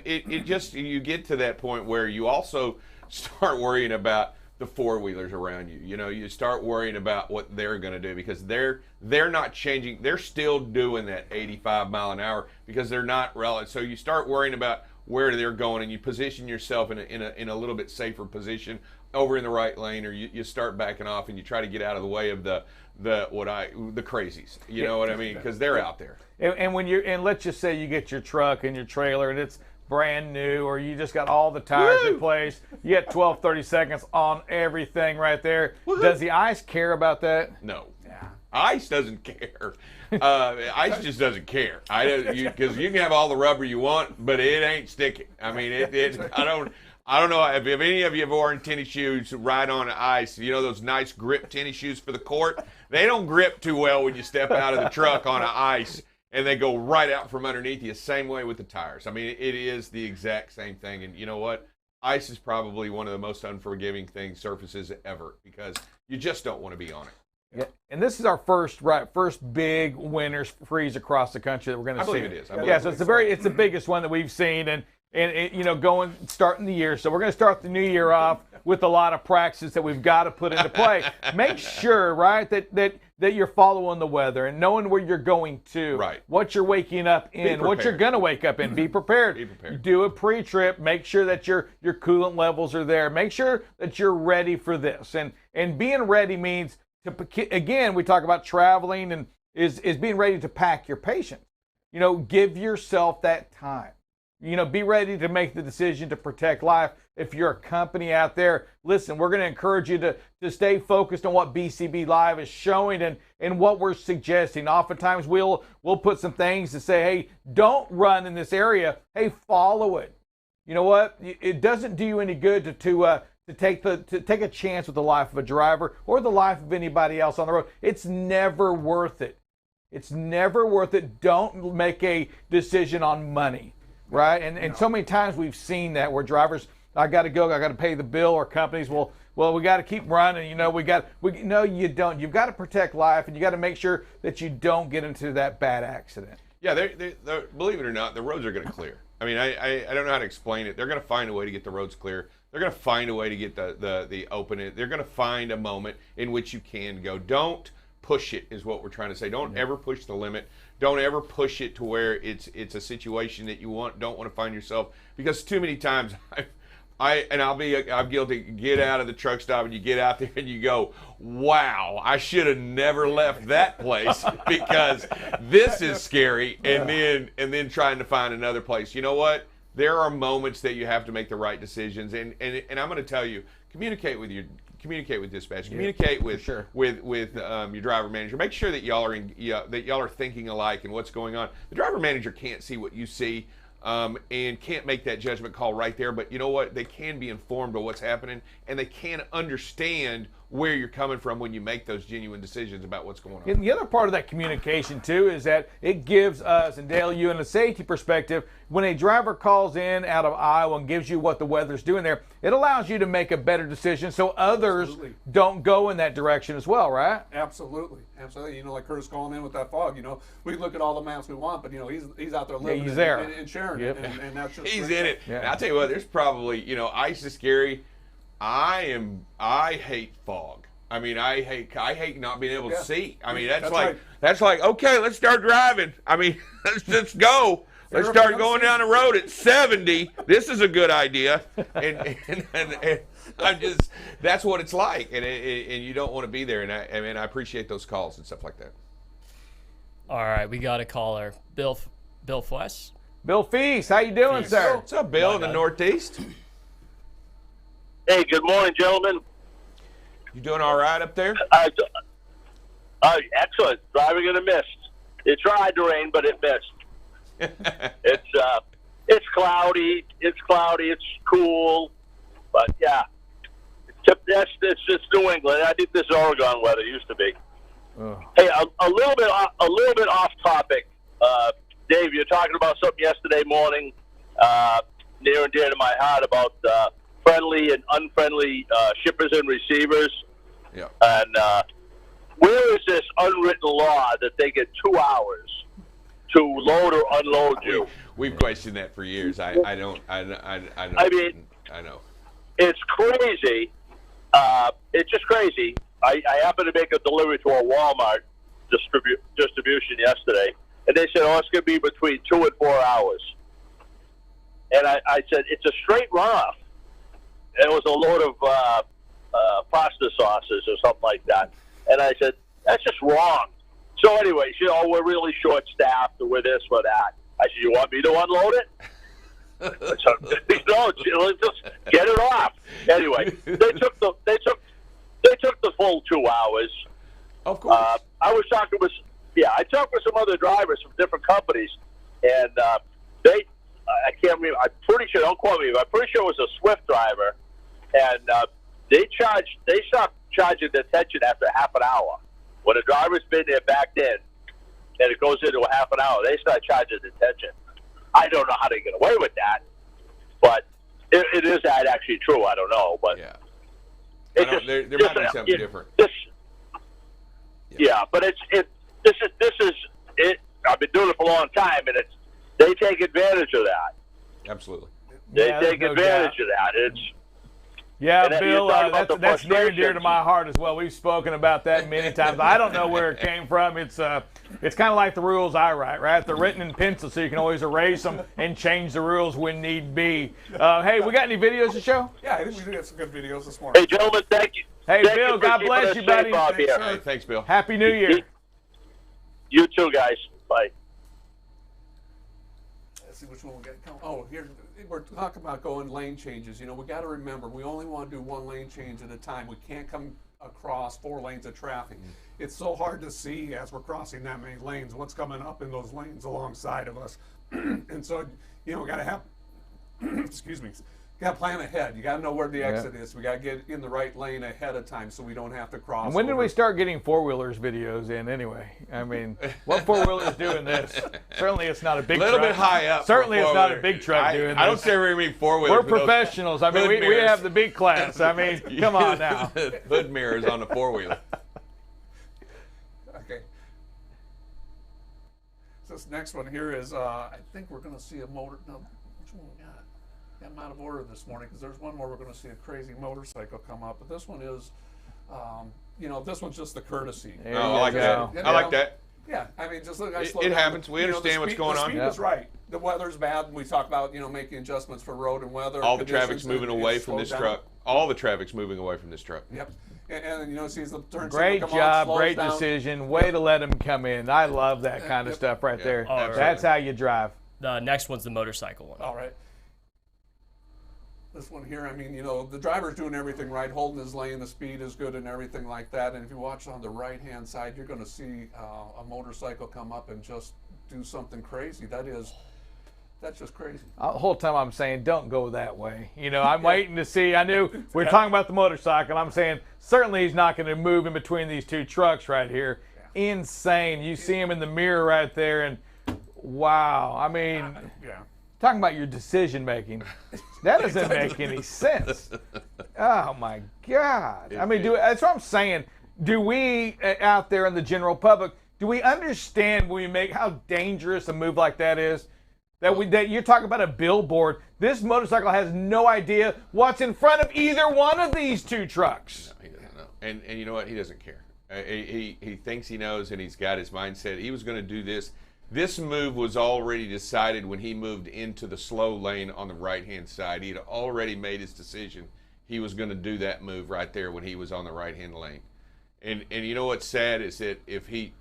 it just, you get to that point where you also start worrying about the four-wheelers around you. You start worrying about what they're going to do because they're not changing. They're still doing that 85 mile an hour because they're not relevant. So you start worrying about where they're going, and you position yourself in a little bit safer position over in the right lane, or you start backing off and you try to get out of the way of the crazies. You know what I mean? Because they're out there. And let's just say you get your truck and your trailer and it's brand new, or you just got all the tires replaced. You get 30 seconds on everything right there. Woo-hoo. Does the ice care about that? No. Yeah. Ice doesn't care. Ice just doesn't care. Because you can have all the rubber you want, but it ain't sticking. I mean, I don't know if any of you have worn tennis shoes right on ice. Those nice grip tennis shoes for the court. They don't grip too well when you step out of the truck on ice, and they go right out from underneath you. Same way with the tires. I mean, it is the exact same thing. And you know what? Ice is probably one of the most unforgiving surfaces ever, because you just don't want to be on it. Yeah, and this is our first big winter freeze across the country that we're going to see. I believe it is. So it's the biggest one that we've seen, and starting the year. So we're going to start the new year off with a lot of practices that we've got to put into play. Make sure, right, that you're following the weather and knowing where you're going to, right, what you're waking up in, what you're going to wake up in. Be prepared. Be prepared. Do a pre-trip. Make sure that your coolant levels are there. Make sure that you're ready for this. And being ready means, again, we talk about traveling and is being ready to pack your patience. Give yourself that time. Be ready to make the decision to protect life. If you're a company out there, listen, we're going to encourage you to stay focused on what BCB Live is showing and what we're suggesting. Oftentimes we'll put some things to say, hey, don't run in this area. Hey, follow it. You know what? It doesn't do you any good to take a chance with the life of a driver or the life of anybody else on the road. It's never worth it. It's never worth it. Don't make a decision on money, right? And so many times we've seen that where drivers, I got to go, I got to pay the bill, or companies will, we got to keep running. No, you don't. You've got to protect life, and you got to make sure that you don't get into that bad accident. Yeah, they're, believe it or not, the roads are going to clear. I mean, I don't know how to explain it. They're going to find a way to get the roads clear. They're going to find a way to get the open. They're going to find a moment in which you can go. Don't push it, is what we're trying to say. Don't ever push the limit. Don't ever push it to where it's a situation that you don't want to find yourself. Because too many times, I'm guilty. Get out of the truck stop and you get out there and you go, wow, I should have never left that place because this is scary. And then trying to find another place. You know what? There are moments that you have to make the right decisions. And I'm going to tell you, communicate with dispatch, communicate with your driver manager. Make sure that y'all are thinking alike and what's going on. The driver manager can't see what you see. And can't make that judgment call right there, but you know what? They can be informed of what's happening, and they can understand where you're coming from when you make those genuine decisions about what's going on. And the other part of that communication, too, is that it gives us, and Dale, you in a safety perspective, when a driver calls in out of Iowa and gives you what the weather's doing there, it allows you to make a better decision so others don't go in that direction as well, right? Absolutely. Like Curtis calling in with that fog, we look at all the maps we want, but, he's out there living and sharing it, and that's just he's in it. Yeah. And I'll tell you what, there's probably, ice is scary. I hate fog. I mean, I hate not being able to see. I mean, that's right. like okay, let's start driving. I mean, let's go. Let's start going down the road at 70. This is a good idea, and I'm just that's what it's like, and you don't want to be there. And I appreciate those calls and stuff like that. All right, we got a caller, Bill Fuess. Bill Feast, how you doing, sir? What's up, Bill, in the Northeast? Hey, good morning, gentlemen. You doing all right up there? Excellent. Driving in a mist. It tried to rain, but it missed. It's cloudy. It's cool, but yeah, it's just New England. I think this is Oregon weather used to be. Oh. Hey, a little bit off topic. Dave, you're talking about something yesterday morning, near and dear to my heart, about friendly and unfriendly shippers and receivers. Yeah. And where is this unwritten law that they get 2 hours to load or unload you? We've questioned that for years. I know. It's crazy. It's just crazy. I happened to make a delivery to a Walmart distribution yesterday, and they said, it's going to be between 2 and 4 hours. And I said, it's a straight runoff. And it was a load of pasta sauces or something like that. And I said, that's just wrong. So anyways, we're really short-staffed, or we're this, we're that. I said, you want me to unload it? No, just get it off. Anyway, they took the full 2 hours. Of course. I talked with some other drivers from different companies, and I can't remember. I'm pretty sure. Don't quote me. But I'm pretty sure it was a Swift driver, and they stopped charging detention after half an hour. When a driver's been there backed in, and it goes into a half an hour, they start charging detention. I don't know how they get away with that, but it is that actually true. I don't know, but yeah, there might be something different. Yeah, but this is it. I've been doing it for a long time, and they take advantage of that. Absolutely. They take advantage of that. Yeah, Bill, that's near and dear to my heart as well. We've spoken about that many times. I don't know where it came from. It's kind of like the rules I write, right? They're written in pencil, so you can always erase them and change the rules when need be. Hey, we got any videos to show? Yeah, I think we do have some good videos this morning. Hey, gentlemen, thank you. Hey, Thank Bill, you God bless you, buddy. Hey, thanks, Bill. Happy New Year. You too, guys. Bye. Let's see which one we got. Oh, here we're talking about going lane changes. We got to remember we only want to do one lane change at a time. We can't come across 4 lanes of traffic. It's so hard to see as we're crossing that many lanes what's coming up in those lanes alongside of us. And so, we got to have, excuse me, got to plan ahead. You got to know where the exit is. We got to get in the right lane ahead of time so we don't have to cross. And when did we start getting 4-wheelers videos in anyway? I mean, what 4-wheeler is doing this? Certainly it's not a big truck. A little bit high up. Certainly it's not a big truck doing this. I don't say we mean 4-wheeler. We're professionals. I mean, we have the big class. I mean, come on now. Hood mirrors on the 4-wheeler. Okay. So this next one here is, I think we're going to see a motor. No, which one we got? I'm out of order this morning because there's one more we're going to see a crazy motorcycle come up, but this one is, this one's just the courtesy. I like that. I like that. Yeah, I mean, just look. It happens. We understand what's going on. The speed is right. The weather's bad, and we talk about making adjustments for road and weather. All the traffic's moving away from this truck. All the traffic's moving away from this truck. Yep. And sees the turn. Great job, great decision. Way to let him come in. I love that kind of stuff right there. That's how you drive. The next one's the motorcycle one. All right. This one here, I mean, the driver's doing everything right, holding his lane, the speed is good and everything like that. And if you watch on the right-hand side, you're going to see a motorcycle come up and just do something crazy. That's just crazy. The whole time I'm saying, don't go that way. I'm waiting to see. I knew we were talking about the motorcycle. I'm saying, certainly he's not going to move in between these 2 trucks right here. Yeah. Insane. You see him in the mirror right there, and wow. I mean, talking about your decision making. That doesn't make any sense. Oh my God. I mean, that's what I'm saying. Do we out there in the general public, do we understand when we make how dangerous a move like that is? That you're talking about a billboard. This motorcycle has no idea what's in front of either one of these 2 trucks. No, he doesn't know. And you know what? He doesn't care. He thinks he knows, and he's got his mindset. He was going to do this. This move was already decided when he moved into the slow lane on the right-hand side. He had already made his decision. He was going to do that move right there when he was on the right-hand lane. And you know what's sad is that if he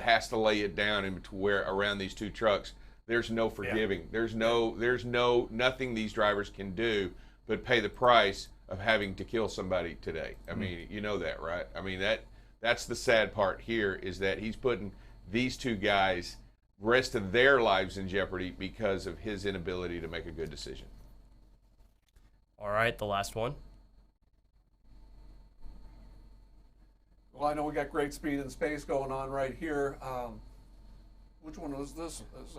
has to lay it down in where around these two trucks, there's no forgiving. Yeah. There's nothing these drivers can do but pay the price of having to kill somebody today. I mean, you know that, right? I mean, that's the sad part here, is that he's putting these two guys rest of their lives in jeopardy because of his inability to make a good decision. All right, the last one. Well, I know we got great speed and space going on right here. Which one was this? It's,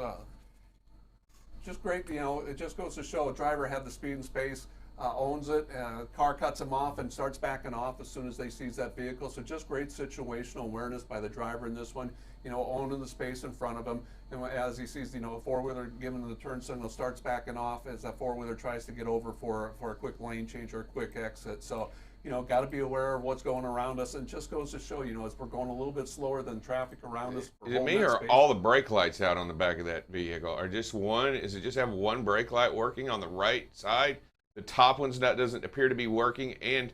just great, you know, it just goes to show a driver had the speed and space, owns it, car cuts him off and starts backing off as soon as they sees that vehicle. So just great situational awareness by the driver in this one, you know, owning the space in front of him. And as he sees, you know, a four-wheeler giving the turn signal, starts backing off as that four-wheeler tries to get over for a quick lane change or a quick exit. So, you know, got to be aware of what's going around us, and just goes to show, you know, as we're going a little bit slower than traffic around us. Is it me, or are all the brake lights out on the back of that vehicle? Or just one? Is it just have one brake light working on the right side? The top one's doesn't appear to be working, and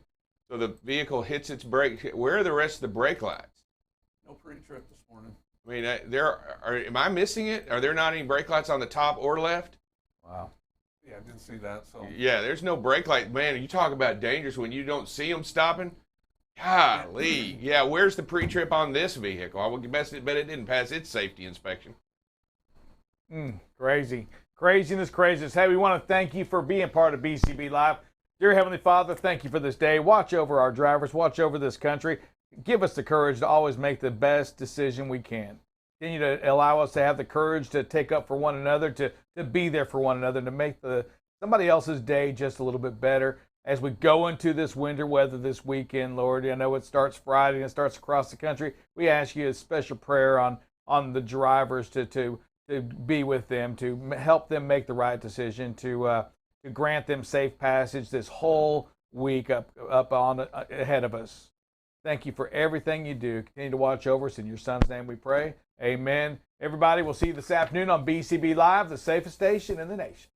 so the vehicle hits its brake. Where are the rest of the brake lights? No pre-trip this morning. I mean, am I missing it? Are there not any brake lights on the top or left? Wow. Yeah, I didn't see that. So yeah, there's no brake light. Man, you talk about dangerous when you don't see them stopping. Golly. Yeah, where's the pre-trip on this vehicle? I would bet it didn't pass its safety inspection. Crazy. Craziness. Hey, we want to thank you for being part of BCB Live. Dear Heavenly Father, thank you for this day. Watch over our drivers. Watch over this country. Give us the courage to always make the best decision we can. Continue to allow us to have the courage to take up for one another, to be there for one another, to make somebody else's day just a little bit better as we go into this winter weather this weekend, Lord. I know it starts Friday and it starts across the country. We ask you a special prayer on the drivers to be with them, to help them make the right decision, to grant them safe passage this whole week up on ahead of us. Thank you for everything you do. Continue to watch over us. In your Son's name we pray. Amen. Everybody, we'll see you this afternoon on BCB Live, the safest station in the nation.